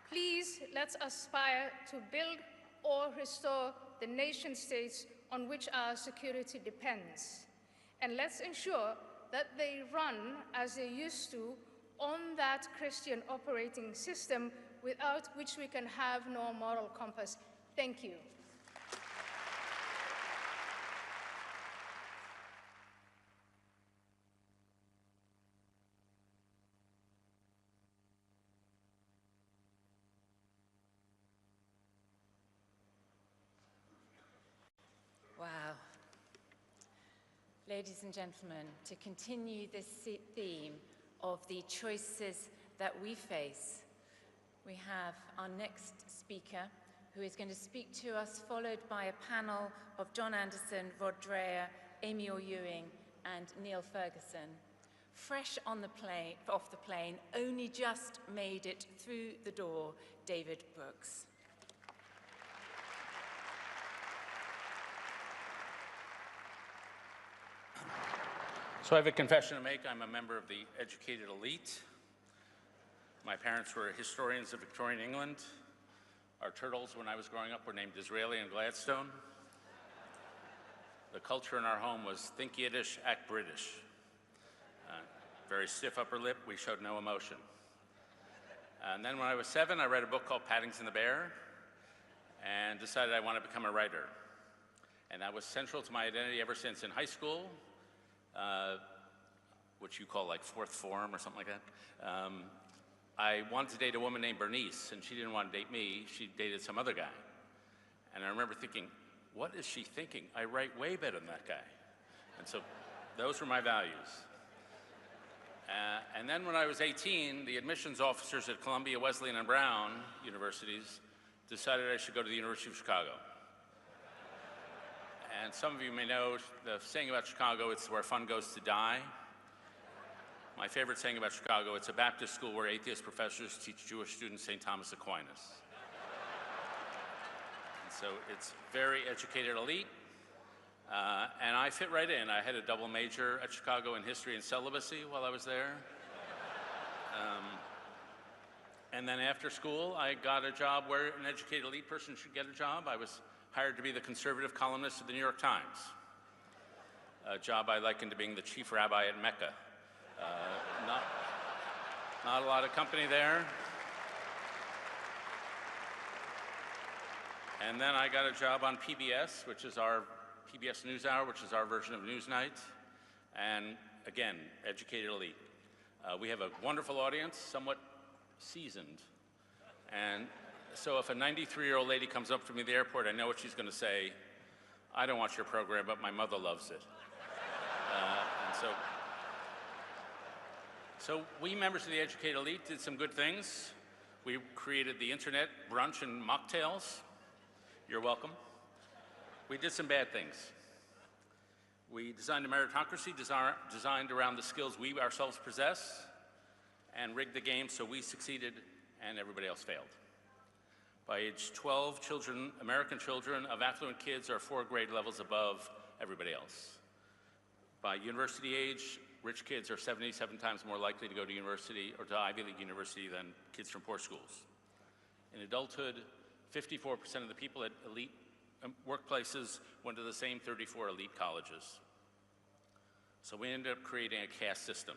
Please, let's aspire to build or restore the nation states on which our security depends. And let's ensure that they run as they used to on that Christian operating system without which we can have no moral compass. Thank you. Wow. Ladies and gentlemen, to continue this theme of the choices that we face, we have our next speaker, who is going to speak to us, followed by a panel of John Anderson, Rod Dreher, Amy Orr-Ewing, and Neil Ferguson. Fresh on the plane, off the plane, only just made it through the door, David Brooks. So I have a confession to make. I'm a member of the educated elite. My parents were historians of Victorian England. Our turtles, when I was growing up, were named Disraeli and Gladstone. The culture in our home was think Yiddish, act British. Very stiff upper lip, we showed no emotion. And then when I was 7, I read a book called Paddington the Bear and decided I wanted to become a writer. And that was central to my identity ever since. In high school, which you call like fourth form or something like that, I wanted to date a woman named Bernice, and she didn't want to date me. She dated some other guy. And I remember thinking, what is she thinking? I write way better than that guy. And so those were my values. And then when I was 18, the admissions officers at Columbia, Wesleyan, and Brown universities decided I should go to the University of Chicago. And some of you may know the saying about Chicago, it's where fun goes to die. My favorite saying about Chicago, it's a Baptist school where atheist professors teach Jewish students St. Thomas Aquinas. And so it's very educated elite. And I fit right in. I had a double major at Chicago in history and celibacy while I was there. And then after school, I got a job where an educated elite person should get a job. I was hired to be the conservative columnist of the New York Times, a job I likened to being the chief rabbi at Mecca. Not a lot of company there. And then I got a job on PBS, which is our PBS NewsHour, which is our version of Newsnight. And again, educated elite. We have a wonderful audience, somewhat seasoned. And so if a 93-year-old lady comes up to me at the airport, I know what she's going to say. I don't watch your program, but my mother loves it. And so we members of the educated elite did some good things. We created the internet brunch and mocktails. You're welcome. We did some bad things. We designed a meritocracy designed around the skills we ourselves possess and rigged the game so we succeeded and everybody else failed. By age 12, American children of affluent kids are 4 grade levels above everybody else. By university age, rich kids are 77 times more likely to go to university or to Ivy League university than kids from poor schools. In adulthood, 54% of the people at elite workplaces went to the same 34 elite colleges. So we ended up creating a caste system.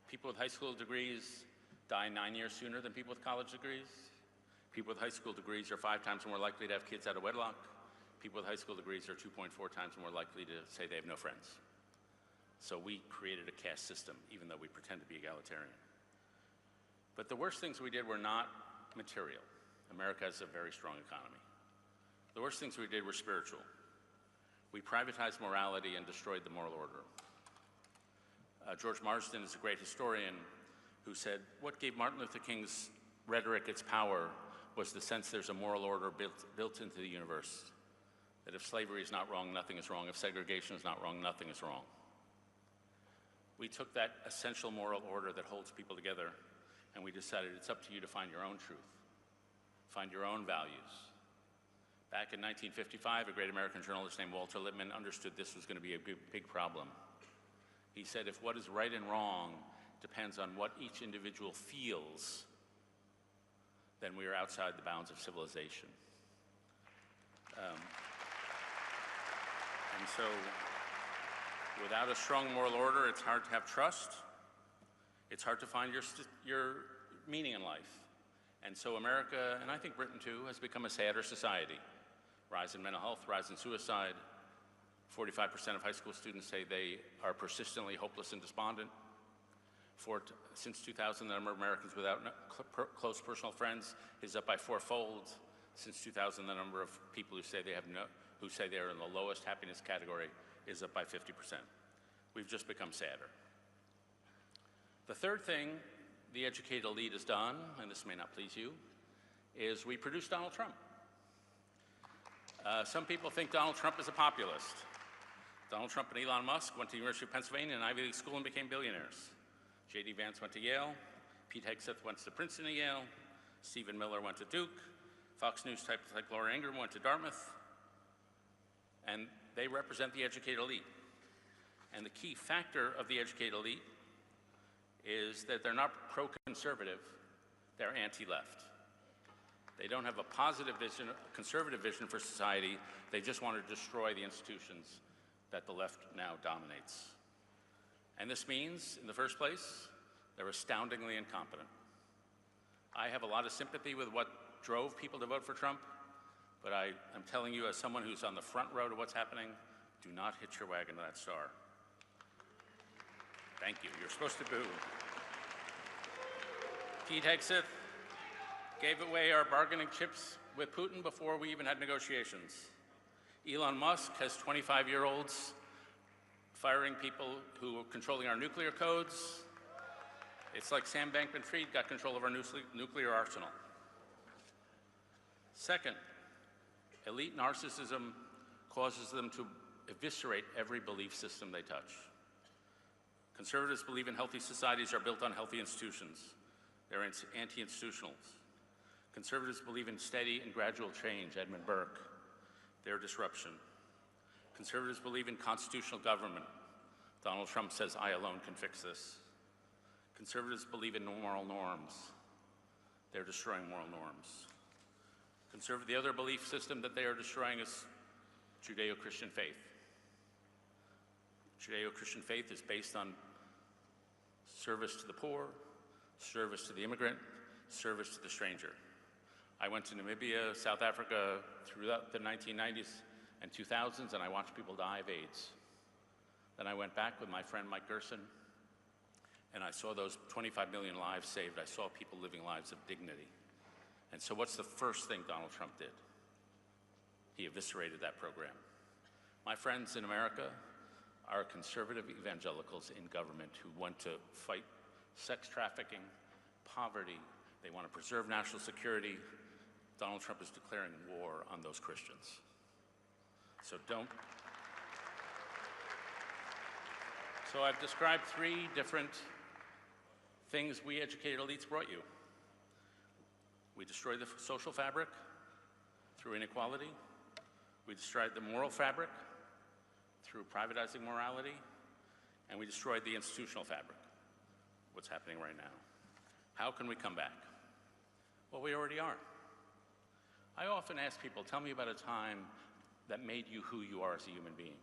People with high school degrees die 9 years sooner than people with college degrees. People with high school degrees are 5 times more likely to have kids out of wedlock. People with high school degrees are 2.4 times more likely to say they have no friends. So we created a caste system, even though we pretend to be egalitarian. But the worst things we did were not material. America has a very strong economy. The worst things we did were spiritual. We privatized morality and destroyed the moral order. George Marsden is a great historian, who said, what gave Martin Luther King's rhetoric its power was the sense there's a moral order built into the universe. That if slavery is not wrong, nothing is wrong. If segregation is not wrong, nothing is wrong. We took that essential moral order that holds people together, and we decided it's up to you to find your own truth, find your own values. Back in 1955, a great American journalist named Walter Lippmann understood this was going to be a big problem. He said, if what is right and wrong depends on what each individual feels, then we are outside the bounds of civilization. And so, without a strong moral order, it's hard to have trust. It's hard to find your meaning in life. And so America, and I think Britain too, has become a sadder society. Rise in mental health, rise in suicide. 45% of high school students say they are persistently hopeless and despondent. Since 2000, the number of Americans without close personal friends is up by fourfold. Since 2000, the number of people who say they are in the lowest happiness category is up by 50%. We've just become sadder. The third thing the educated elite has done, and this may not please you, is we produced Donald Trump. Some people think Donald Trump is a populist. Donald Trump and Elon Musk went to the University of Pennsylvania and Ivy League school and became billionaires. J.D. Vance went to Yale. Pete Hegseth went to Princeton and Yale. Stephen Miller went to Duke. Fox News types like Laura Ingraham went to Dartmouth. And they represent the educated elite. And the key factor of the educated elite is that they're not pro-conservative, they're anti-left. They don't have a positive vision, a conservative vision for society. They just want to destroy the institutions that the left now dominates. And this means, in the first place, they're astoundingly incompetent. I have a lot of sympathy with what drove people to vote for Trump, but I'm telling you, as someone who's on the front row to what's happening, do not hitch your wagon to that star. Thank you. You're supposed to boo. Pete Hegseth gave away our bargaining chips with Putin before we even had negotiations. Elon Musk has 25-year-olds firing people who are controlling our nuclear codes. It's like Sam Bankman-Fried got control of our nuclear arsenal. Second, elite narcissism causes them to eviscerate every belief system they touch. Conservatives believe in healthy societies are built on healthy institutions. They're anti-institutionals. Conservatives believe in steady and gradual change, Edmund Burke. They're disruption. Conservatives believe in constitutional government. Donald Trump says, I alone can fix this. Conservatives believe in moral norms. They're destroying moral norms. The other belief system that they are destroying is Judeo-Christian faith. Judeo-Christian faith is based on service to the poor, service to the immigrant, service to the stranger. I went to Namibia, South Africa throughout the 1990s and 2000s, and I watched people die of AIDS. Then I went back with my friend Mike Gerson, and I saw those 25 million lives saved. I saw people living lives of dignity. And so what's the first thing Donald Trump did? He eviscerated that program. My friends in America are conservative evangelicals in government who want to fight sex trafficking, poverty. They want to preserve national security. Donald Trump is declaring war on those Christians. So I've described three different things we educated elites brought you. We destroyed the social fabric through inequality. We destroyed the moral fabric through privatizing morality. And we destroyed the institutional fabric, what's happening right now. How can we come back? Well, we already are. I often ask people, tell me about a time that made you who you are as a human being.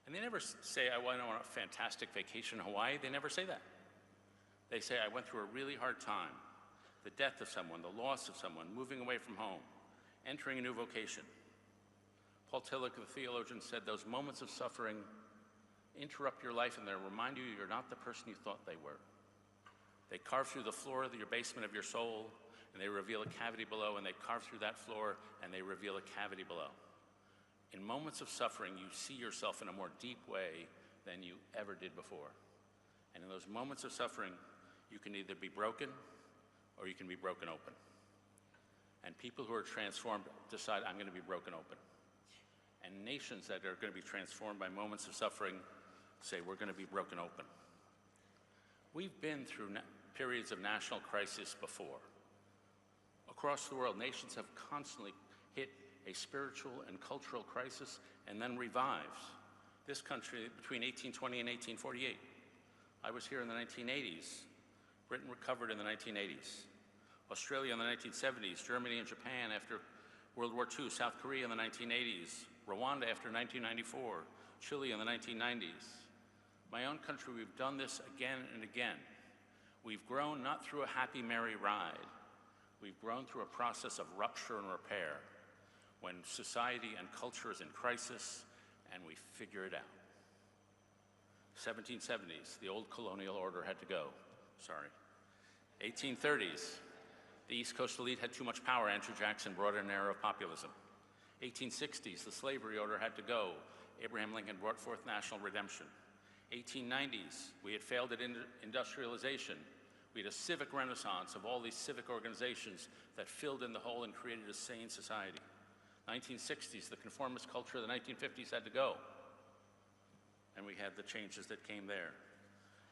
And they never say, I went on a fantastic vacation in Hawaii. They never say that. They say, I went through a really hard time. The death of someone, the loss of someone, moving away from home, entering a new vocation. Paul Tillich, the theologian, said those moments of suffering interrupt your life and they remind you you're not the person you thought they were. They carve through the floor of your basement of your soul and they reveal a cavity below, and they carve through that floor and they reveal a cavity below. In moments of suffering, you see yourself in a more deep way than you ever did before. And in those moments of suffering, You can either be broken or you can be broken open. And people who are transformed decide, I'm going to be broken open. And nations that are going to be transformed by moments of suffering say, we're going to be broken open. We've been through periods of national crisis before. Across the world, nations have constantly hit a spiritual and cultural crisis and then revives. This country, between 1820 and 1848. I was here in the 1980s. Britain recovered in the 1980s. Australia in the 1970s, Germany and Japan after World War II, South Korea in the 1980s, Rwanda after 1994, Chile in the 1990s. My own country, we've done this again and again. We've grown not through a happy, merry ride. We've grown through a process of rupture and repair when society and culture is in crisis and we figure it out. 1770s, the old colonial order had to go. Sorry. 1830s, the East Coast elite had too much power. Andrew Jackson brought in an era of populism. 1860s, the slavery order had to go. Abraham Lincoln brought forth national redemption. 1890s, we had failed at industrialization. We had a civic renaissance of all these civic organizations that filled in the hole and created a sane society. 1960s, the conformist culture of the 1950s had to go. And we had the changes that came there.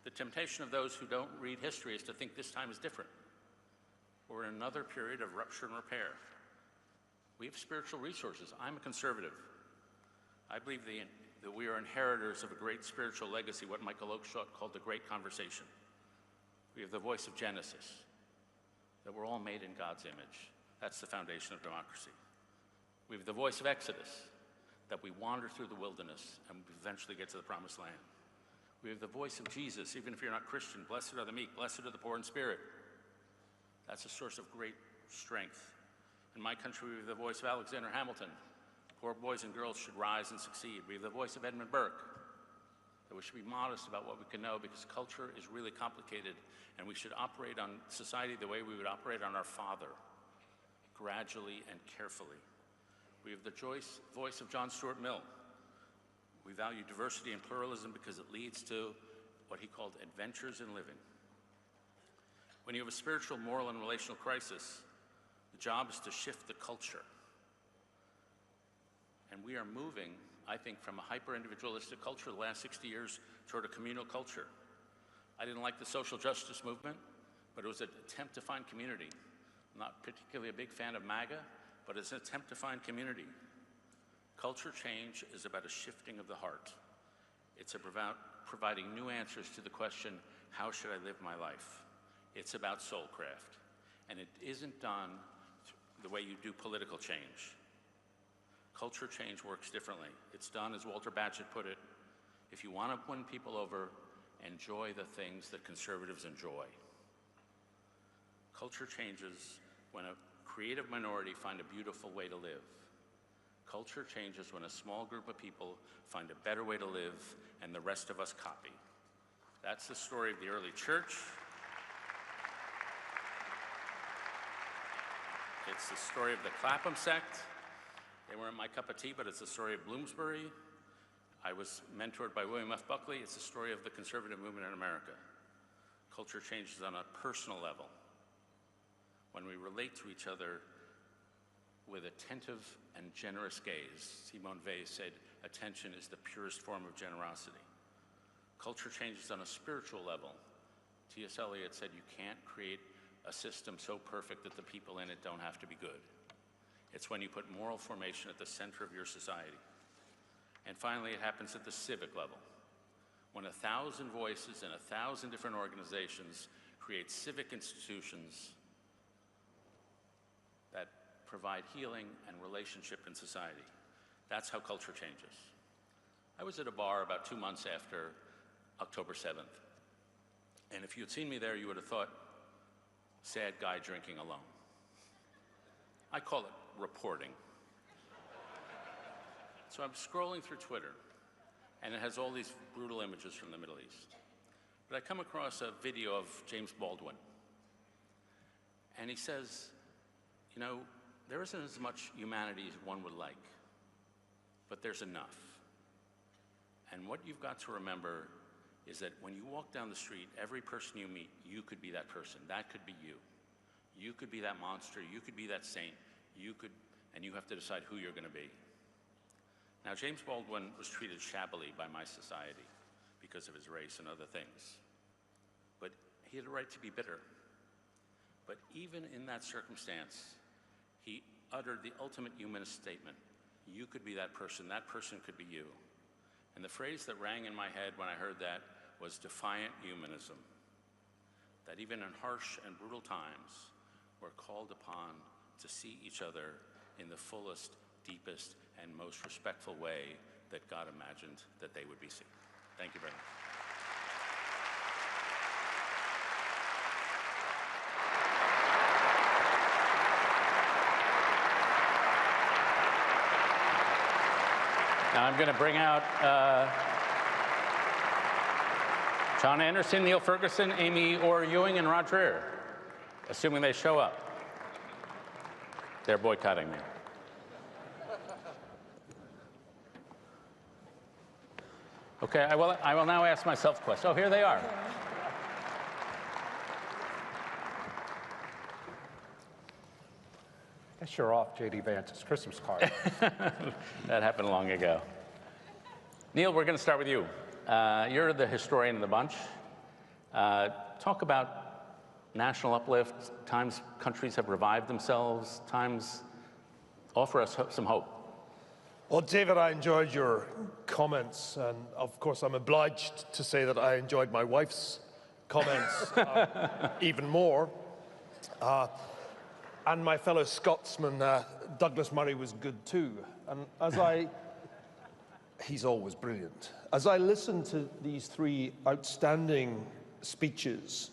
The temptation of those who don't read history is to think this time is different. We're in another period of rupture and repair. We have spiritual resources. I'm a conservative. I believe that we are inheritors of a great spiritual legacy, what Michael Oakeshott called the Great Conversation. We have the voice of Genesis, that we're all made in God's image. That's the foundation of democracy. We have the voice of Exodus, that we wander through the wilderness and eventually get to the promised land. We have the voice of Jesus, even if you're not Christian. Blessed are the meek, blessed are the poor in spirit. That's a source of great strength. In my country, we have the voice of Alexander Hamilton. Poor boys and girls should rise and succeed. We have the voice of Edmund Burke, that we should be modest about what we can know because culture is really complicated and we should operate on society the way we would operate on our Father, gradually and carefully. We have the voice of John Stuart Mill. We value diversity and pluralism because it leads to what he called adventures in living. When you have a spiritual, moral, and relational crisis, the job is to shift the culture. And we are moving, I think, from a hyper-individualistic culture the last 60 years toward a communal culture. I didn't like the social justice movement, but it was an attempt to find community. I'm not particularly a big fan of MAGA, but it's an attempt to find community. Culture change is about a shifting of the heart. It's about providing new answers to the question, how should I live my life? It's about soulcraft. And it isn't done the way you do political change. Culture change works differently. It's done, as Walter Bagehot put it, if you want to win people over, enjoy the things that conservatives enjoy. Culture changes when a creative minority find a beautiful way to live. Culture changes when a small group of people find a better way to live and the rest of us copy. That's the story of the early church. It's the story of the Clapham sect. They weren't my cup of tea, but it's the story of Bloomsbury. I was mentored by William F. Buckley. It's the story of the conservative movement in America. Culture changes on a personal level. When we relate to each other with attentive and generous gaze. Simone Weil said, attention is the purest form of generosity. Culture changes on a spiritual level. T.S. Eliot said, you can't create a system so perfect that the people in it don't have to be good. It's when you put moral formation at the center of your society. And finally, it happens at the civic level. When 1,000 voices and 1,000 different organizations create civic institutions that provide healing and relationship in society. That's how culture changes. I was at a bar about 2 months after October 7th. And if you had seen me there, you would have thought, sad guy drinking alone. I call it reporting. So I'm scrolling through Twitter, and it has all these brutal images from the Middle East. But I come across a video of James Baldwin. And he says, you know, there isn't as much humanity as one would like, but there's enough. And what you've got to remember is that when you walk down the street, every person you meet, you could be that person. That could be you. You could be that monster. You could be that saint. And you have to decide who you're going to be. Now, James Baldwin was treated shabbily by my society because of his race and other things. But he had a right to be bitter. But even in that circumstance, he uttered the ultimate humanist statement. You could be that person could be you. And the phrase that rang in my head when I heard that was defiant humanism. That even in harsh and brutal times, we're called upon to see each other in the fullest, deepest, and most respectful way that God imagined that they would be seen. Thank you very much. Now I'm going to bring out John Anderson, Neil Ferguson, Amy Orr Ewing, and Roger, assuming they show up. They're boycotting me. Okay, I will now ask myself questions. Oh, here they are. I guess you're off J.D. Vance's Christmas card. That happened long ago. Neil, we're going to start with you. You're the historian of the bunch. Talk about national uplift, times countries have revived themselves, times offer us some hope. Well, David, I enjoyed your comments, and of course I'm obliged to say that I enjoyed my wife's comments even more. And my fellow Scotsman, Douglas Murray, was good too. And he's always brilliant. As I listened to these three outstanding speeches,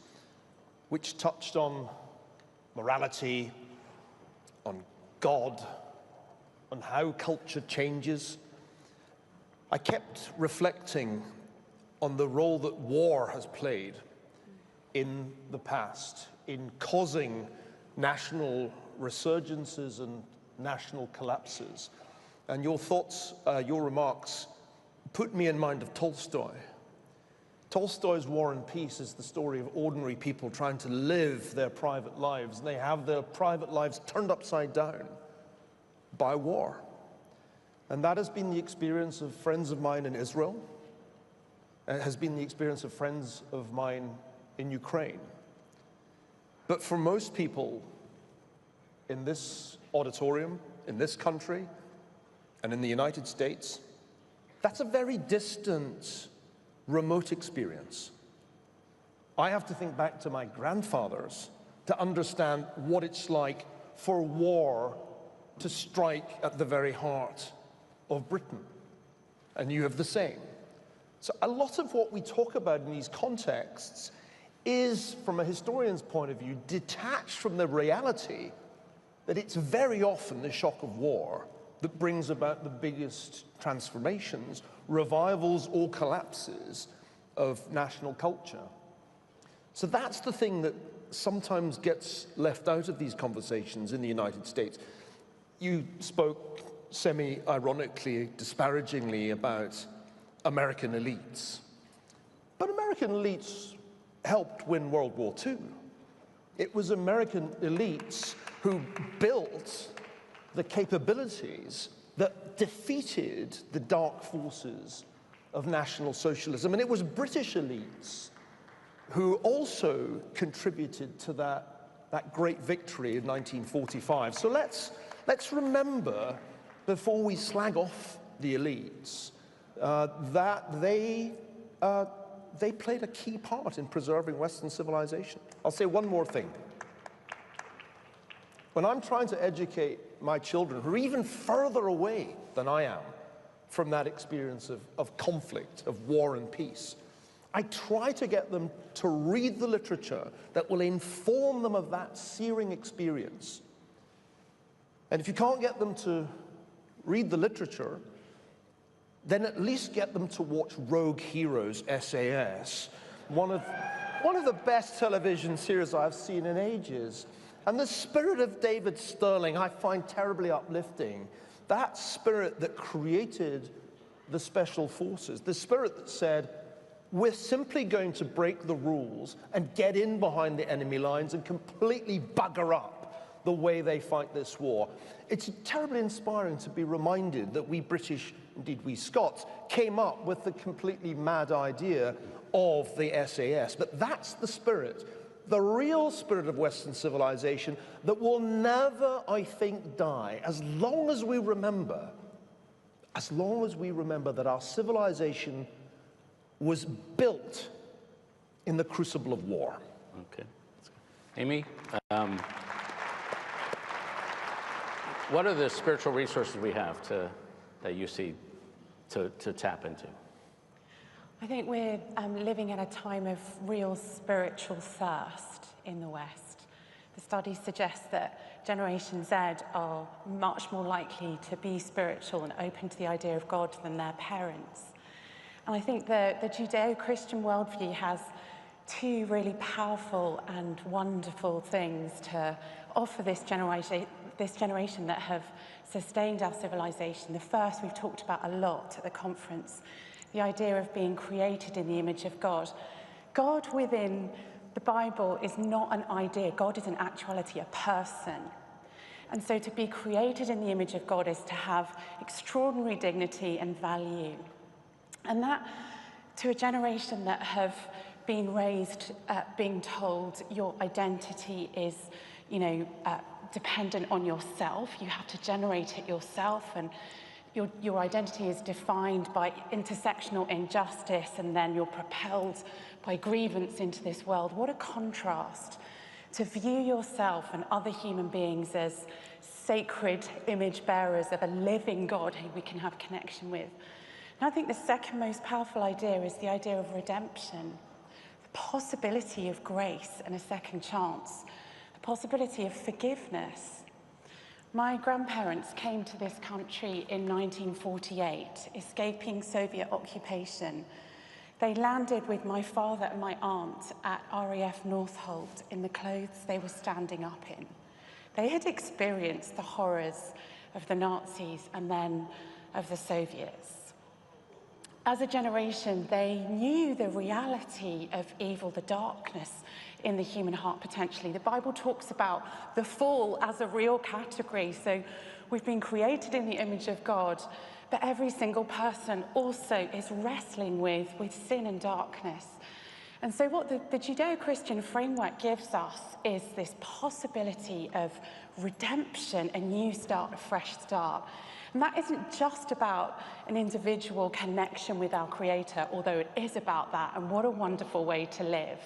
which touched on morality, on God, on how culture changes, I kept reflecting on the role that war has played in the past, in causing national resurgences and national collapses. And your thoughts, your remarks, put me in mind of Tolstoy. Tolstoy's War and Peace is the story of ordinary people trying to live their private lives, and they have their private lives turned upside down by war. And that has been the experience of friends of mine in Israel. It has been the experience of friends of mine in Ukraine. But for most people in this auditorium, in this country, and in the United States, that's a very distant, remote experience. I have to think back to my grandfathers to understand what it's like for war to strike at the very heart of Britain. And you have the same. So a lot of what we talk about in these contexts is, from a historian's point of view, detached from the reality that it's very often the shock of war that brings about the biggest transformations, revivals or collapses of national culture. So that's the thing that sometimes gets left out of these conversations in the United States. You spoke semi-ironically, disparagingly about American elites. But American elites helped win World War II. It was American elites who built the capabilities that defeated the dark forces of National Socialism. And it was British elites who also contributed to that great victory in 1945. So let's remember, before we slag off the elites, that they played a key part in preserving Western civilization. I'll say one more thing. When I'm trying to educate my children, who are even further away than I am from that experience of conflict, of war and peace, I try to get them to read the literature that will inform them of that searing experience. And if you can't get them to read the literature, then at least get them to watch Rogue Heroes, SAS, one of the best television series I've seen in ages. And the spirit of David Sterling I find terribly uplifting. That spirit that created the special forces, the spirit that said, we're simply going to break the rules and get in behind the enemy lines and completely bugger up the way they fight this war. It's terribly inspiring to be reminded that we British, indeed we Scots, came up with the completely mad idea of the SAS. But that's the spirit, the real spirit of Western civilization that will never, I think, die as long as we remember that our civilization was built in the crucible of war. Okay. Amy, what are the spiritual resources we have that you see to tap into? I think we're living at a time of real spiritual thirst in the West. The studies suggest that Generation Z are much more likely to be spiritual and open to the idea of God than their parents. And I think the Judeo-Christian worldview has two really powerful and wonderful things to offer this generation that have sustained our civilization. The first we've talked about a lot at the conference, the idea of being created in the image of God. God within the Bible is not an idea. God is in actuality a person. And so to be created in the image of God is to have extraordinary dignity and value. And that, to a generation that have been raised being told your identity is, dependent on yourself, you have to generate it yourself, and your identity is defined by intersectional injustice, and then you're propelled by grievance into this world. What a contrast to view yourself and other human beings as sacred image bearers of a living God who we can have connection with. And I think the second most powerful idea is the idea of redemption, the possibility of grace and a second chance, the possibility of forgiveness. My grandparents came to this country in 1948, escaping Soviet occupation. They landed with my father and my aunt at RAF Northolt in the clothes they were standing up in. They had experienced the horrors of the Nazis and then of the Soviets. As a generation, they knew the reality of evil, the darkness in the human heart potentially. The Bible talks about the fall as a real category. So we've been created in the image of God, but every single person also is wrestling with sin and darkness. And so what the Judeo-Christian framework gives us is this possibility of redemption, a new start, a fresh start. And that isn't just about an individual connection with our Creator, although it is about that, and what a wonderful way to live,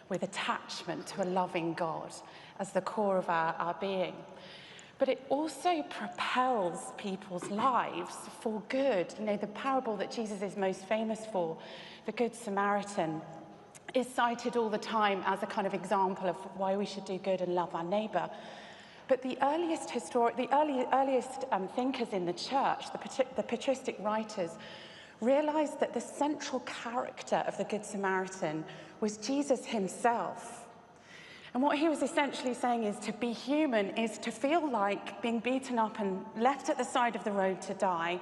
with attachment to a loving God as the core of our being. But it also propels people's lives for good. You know, the parable that Jesus is most famous for, the Good Samaritan, is cited all the time as a kind of example of why we should do good and love our neighbor. But the earliest thinkers in the church, the patristic writers, realized that the central character of the Good Samaritan was Jesus himself. And what he was essentially saying is to be human is to feel like being beaten up and left at the side of the road to die.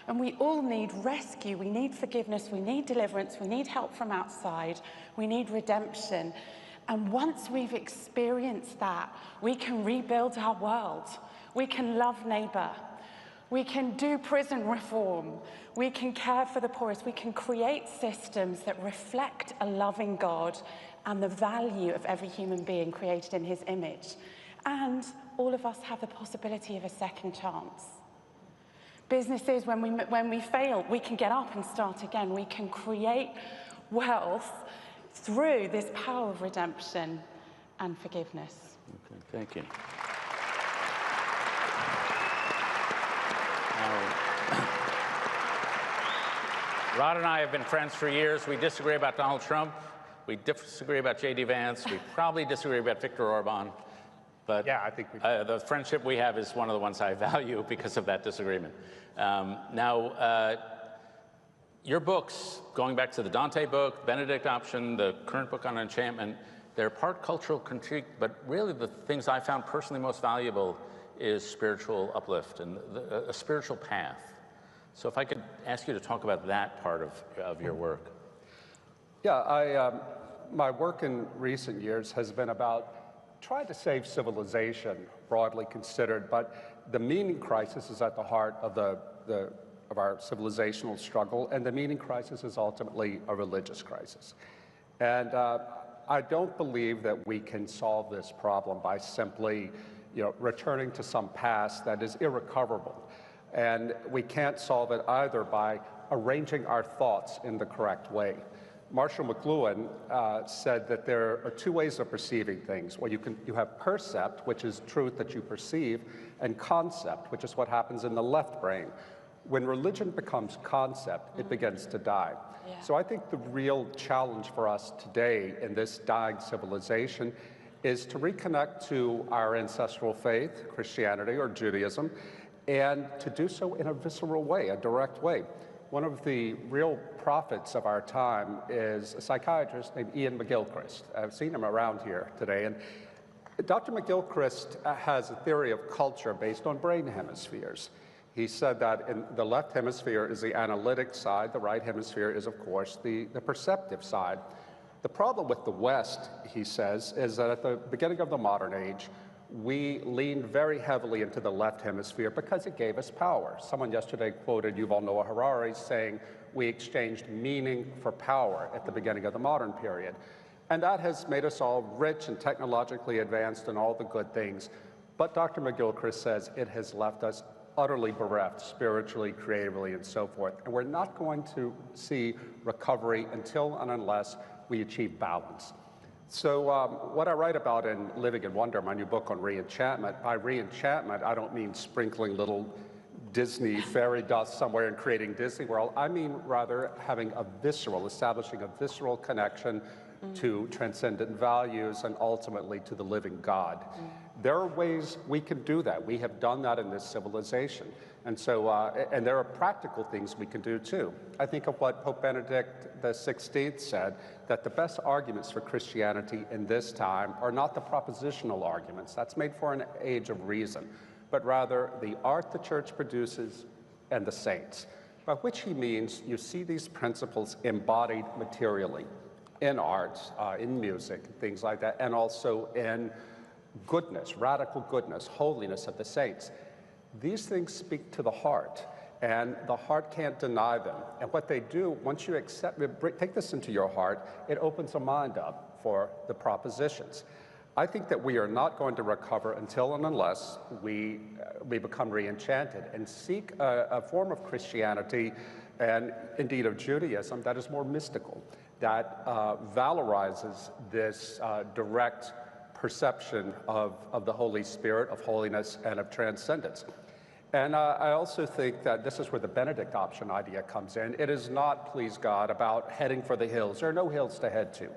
And we all need rescue, we need forgiveness, we need deliverance, we need help from outside, we need redemption. And once we've experienced that, we can rebuild our world. We can love neighbor. We can do prison reform. We can care for the poorest. We can create systems that reflect a loving God and the value of every human being created in his image. And all of us have the possibility of a second chance. Businesses, when we fail, we can get up and start again. We can create wealth through this power of redemption and forgiveness. Okay, thank you. Rod and I have been friends for years. We disagree about Donald Trump. We disagree about J.D. Vance. We probably disagree about Viktor Orban. But yeah, I think the friendship we have is one of the ones I value because of that disagreement. Your books, going back to the Dante book, Benedict option, the current book on enchantment, they're part cultural critique, but really the things I found personally most valuable is spiritual uplift and a spiritual path. So if I could ask you to talk about that part of your work. Yeah, my work in recent years has been about trying to save civilization, broadly considered, but the meaning crisis is at the heart of of our civilizational struggle, and the meaning crisis is ultimately a religious crisis. And I don't believe that we can solve this problem by simply, returning to some past that is irrecoverable. And we can't solve it either by arranging our thoughts in the correct way. Marshall McLuhan said that there are two ways of perceiving things. Well, you have percept, which is truth that you perceive, and concept, which is what happens in the left brain. When religion becomes concept, it begins to die. Yeah. So I think the real challenge for us today in this dying civilization is to reconnect to our ancestral faith, Christianity or Judaism, and to do so in a visceral way, a direct way. One of the real prophets of our time is a psychiatrist named Ian McGilchrist. I've seen him around here today. And Dr. McGilchrist has a theory of culture based on brain hemispheres. He said that in the left hemisphere is the analytic side, the right hemisphere is, of course, the perceptive side. The problem with the West, he says, is that at the beginning of the modern age, we leaned very heavily into the left hemisphere because it gave us power. Someone yesterday quoted Yuval Noah Harari saying we exchanged meaning for power at the beginning of the modern period. And that has made us all rich and technologically advanced and all the good things. But Dr. McGilchrist says it has left us utterly bereft spiritually, creatively, and so forth. And we're not going to see recovery until and unless we achieve balance. So what I write about in Living in Wonder, my new book on re-enchantment, by re-enchantment, I don't mean sprinkling little Disney fairy dust somewhere and creating Disney World. I mean rather having establishing a visceral connection to transcendent values and ultimately to the living God. There are ways we can do that. We have done that in this civilization. And so, and there are practical things we can do too. I think of what Pope Benedict XVI said, that the best arguments for Christianity in this time are not the propositional arguments. That's made for an age of reason, but rather the art the church produces and the saints. By which he means you see these principles embodied materially in art, in music, things like that, and also in goodness, radical goodness, holiness of the saints. These things speak to the heart, and the heart can't deny them. And what they do, once you take this into your heart, it opens a mind up for the propositions. I think that we are not going to recover until and unless we become re-enchanted and seek a form of Christianity and indeed of Judaism that is more mystical, that valorizes this direct perception of the Holy Spirit, of holiness, and of transcendence. And I also think that this is where the Benedict option idea comes in. It is not, please God, about heading for the hills. There are no hills to head to.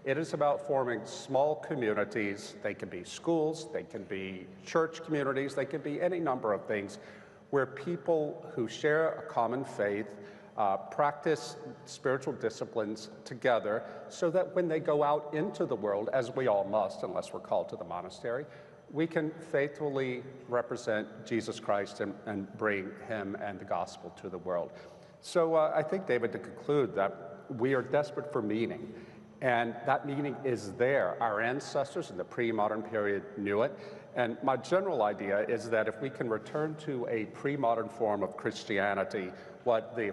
It is about forming small communities. They can be schools, they can be church communities, they can be any number of things where people who share a common faith practice spiritual disciplines together so that when they go out into the world, as we all must, unless we're called to the monastery, we can faithfully represent Jesus Christ and bring him and the gospel to the world. So I think, David, to conclude, that we are desperate for meaning, and that meaning is there. Our ancestors in the pre-modern period knew it, and my general idea is that if we can return to a pre-modern form of Christianity, what the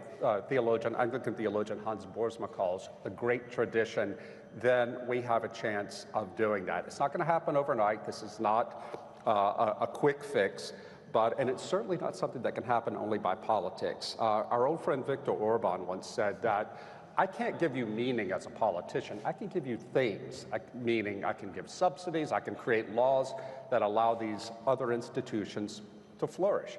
Anglican theologian Hans Boersma calls the great tradition, then we have a chance of doing that. It's not going to happen overnight. This is not a quick fix, and it's certainly not something that can happen only by politics. Our old friend Viktor Orban once said that I can't give you meaning as a politician. I can give you things, meaning I can give subsidies, I can create laws that allow these other institutions to flourish.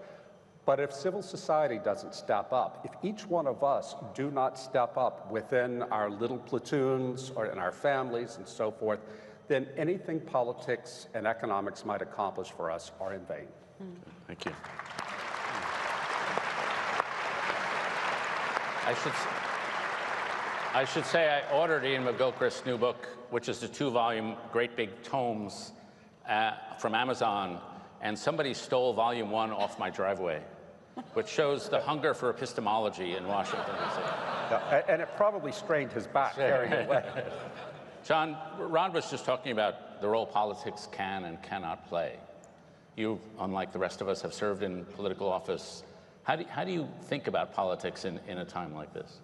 But if civil society doesn't step up, if each one of us do not step up within our little platoons or in our families and so forth, then anything politics and economics might accomplish for us are in vain. Thank you. I should say I ordered Ian McGilchrist's new book, which is the 2-volume great big tomes from Amazon, and somebody stole volume 1 off my driveway, which shows the hunger for epistemology in Washington, D.C. And it probably strained his back carrying it away. John, Ron was just talking about the role politics can and cannot play. You, unlike the rest of us, have served in political office. How do you think about politics in a time like this?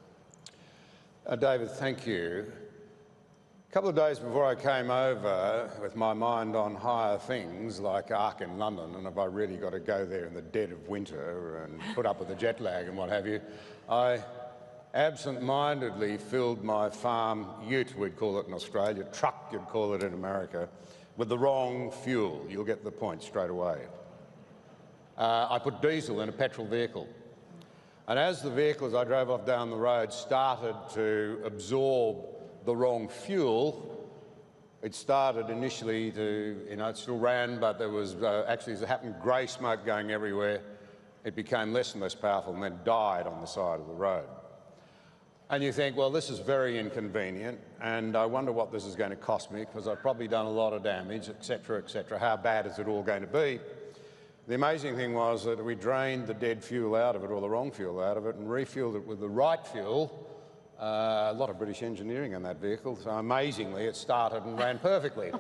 David, thank you. A couple of days before I came over, with my mind on higher things like ARC in London, and if I really got to go there in the dead of winter and put up with the jet lag and what have you, I absent-mindedly filled my farm ute, we'd call it in Australia, truck you'd call it in America, with the wrong fuel. You'll get the point straight away. I put diesel in a petrol vehicle. And as the vehicle, as I drove off down the road, started to absorb the wrong fuel, it started initially to, it still ran, but there was actually, as it happened, grey smoke going everywhere. It became less and less powerful and then died on the side of the road. And you think, well, this is very inconvenient, and I wonder what this is going to cost me, because I've probably done a lot of damage, etc., etc. How bad is it all going to be? The amazing thing was that we drained the dead fuel out of it, or the wrong fuel out of it, and refueled it with the right fuel. A lot of British engineering in that vehicle, so amazingly it started and ran perfectly.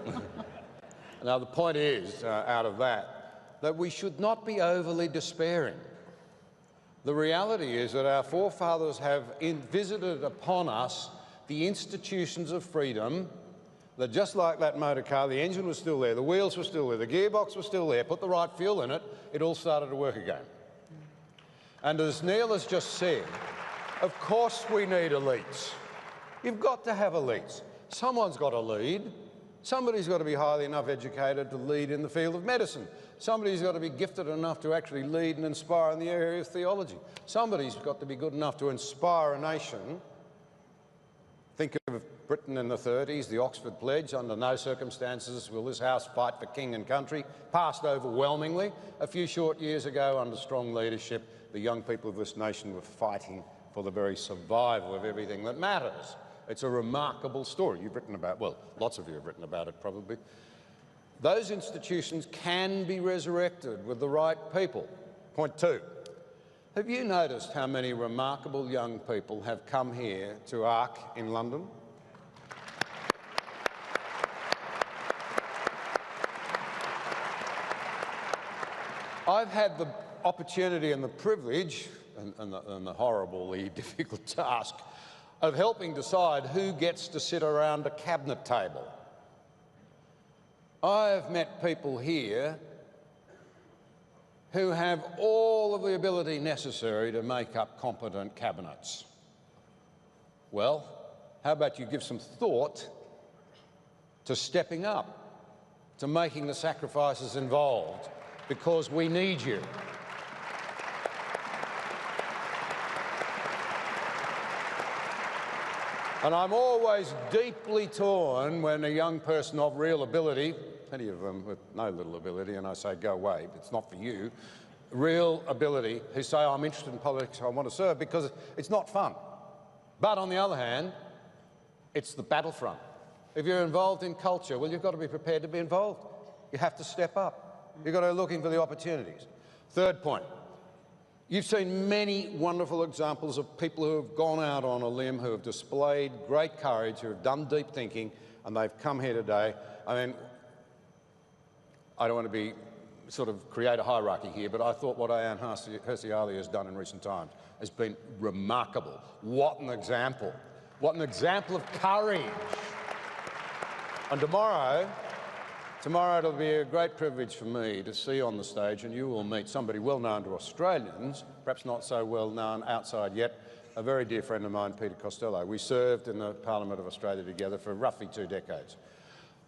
Now the point is, out of that we should not be overly despairing. The reality is that our forefathers have visited upon us the institutions of freedom, that just like that motor car, the engine was still there, the wheels were still there, the gearbox was still there, put the right fuel in it, it all started to work again. And as Neil has just said, of course we need elites. You've got to have elites. Someone's got to lead. Somebody's got to be highly enough educated to lead in the field of medicine. Somebody's got to be gifted enough to actually lead and inspire in the area of theology. Somebody's got to be good enough to inspire a nation. Think of Britain in the 30s, the Oxford Pledge. Under no circumstances will this House fight for king and country. Passed overwhelmingly. A few short years ago, under strong leadership, the young people of this nation were fighting for the very survival of everything that matters. It's a remarkable story. You've written about, well, lots of you have written about it probably. Those institutions can be resurrected with the right people. Point two. Have you noticed how many remarkable young people have come here to ARC in London? I've had the opportunity and the privilege and the horribly difficult task of helping decide who gets to sit around a cabinet table. I have met people here who have all of the ability necessary to make up competent cabinets. Well, how about you give some thought to stepping up, to making the sacrifices involved, because we need you. And I'm always deeply torn when a young person of real ability, plenty of them with no little ability, and I say, go away, it's not for you, real ability, who say, I'm interested in politics, I want to serve, because it's not fun. But on the other hand, it's the battlefront. If you're involved in culture, well, you've got to be prepared to be involved. You have to step up. You've got to be looking for the opportunities. Third point. You've seen many wonderful examples of people who have gone out on a limb, who have displayed great courage, who have done deep thinking, and they've come here today. I mean, I don't want to be create a hierarchy here, but I thought what Ayaan Hirsi Ali has done in recent times has been remarkable. What an example. What an example of courage. And tomorrow it'll be a great privilege for me to see on the stage, and you will meet somebody well known to Australians, perhaps not so well known outside yet, a very dear friend of mine, Peter Costello. We served in the Parliament of Australia together for roughly 2 decades.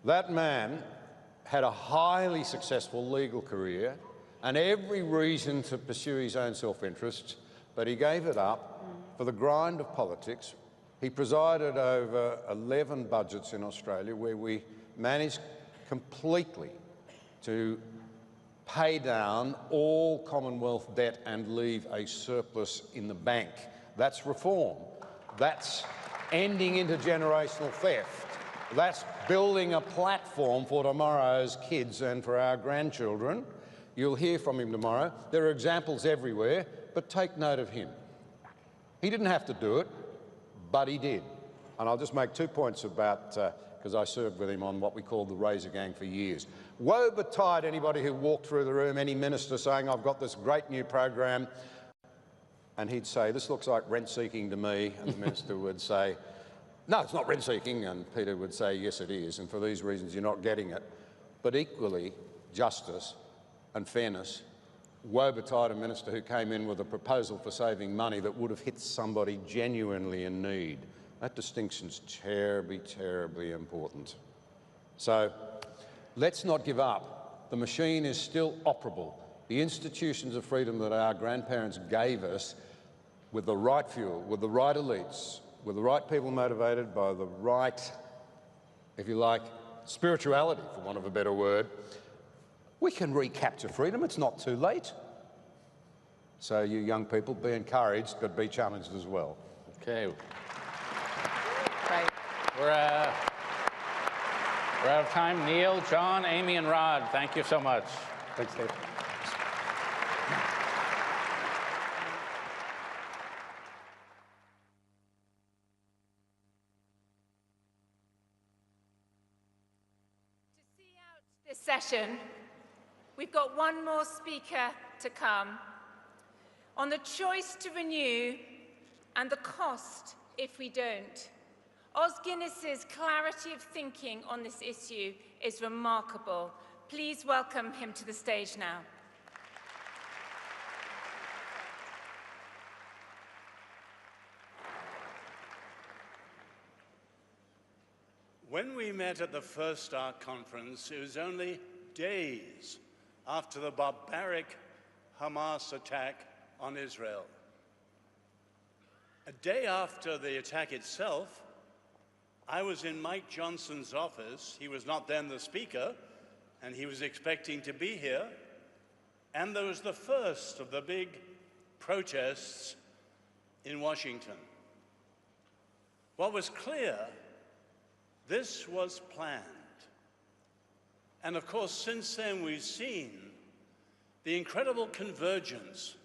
That man had a highly successful legal career and every reason to pursue his own self-interest, but he gave it up for the grind of politics. He presided over 11 budgets in Australia where we managed completely to pay down all Commonwealth debt and leave a surplus in the bank. That's reform. That's ending intergenerational theft. That's building a platform for tomorrow's kids and for our grandchildren. You'll hear from him tomorrow. There are examples everywhere, but take note of him. He didn't have to do it. but he did. And I'll just make 2 points about, because I served with him on what we called the Razor Gang for years. Woe betide anybody who walked through the room, any minister saying, I've got this great new program, and he'd say, this looks like rent-seeking to me, and the minister would say, no, it's not rent-seeking, and Peter would say, yes, it is, and for these reasons you're not getting it. But equally, justice and fairness, woe betide a minister who came in with a proposal for saving money that would have hit somebody genuinely in need. That distinction's terribly, terribly important. So let's not give up. The machine is still operable. The institutions of freedom that our grandparents gave us, with the right fuel, with the right elites, with the right people motivated by the right, if you like, spirituality, for want of a better word, we can recapture freedom. It's not too late. So you young people, be encouraged, but be challenged as well. Okay. Right. We're out of time. Neil, John, Amy, and Rod, thank you so much. Thanks, Dave. This session, we've got one more speaker to come on the choice to renew and the cost if we don't. Os Guinness's clarity of thinking on this issue is remarkable. Please welcome him to the stage now. When we met at the first ARC conference, it was only days after the barbaric Hamas attack on Israel. A day after the attack itself, I was in Mike Johnson's office. He was not then the speaker, and he was expecting to be here. And there was the first of the big protests in Washington. What was clear, this was planned. And of course, since then, we've seen the incredible convergence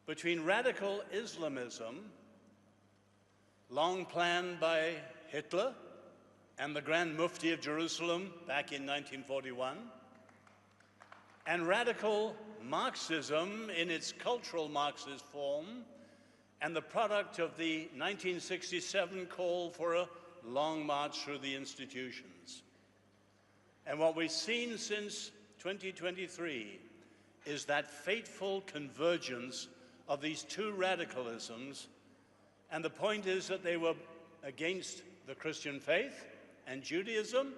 between radical Islamism, long planned by Hitler and the Grand Mufti of Jerusalem back in 1941, and radical Marxism in its cultural Marxist form, and the product of the 1967 call for a long march through the institutions. And what we've seen since 2023 is that fateful convergence of these two radicalisms, and the point is that they were against the Christian faith and Judaism,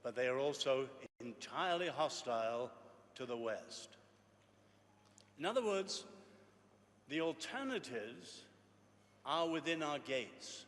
but they are also entirely hostile to the West. In other words, the alternatives are within our gates.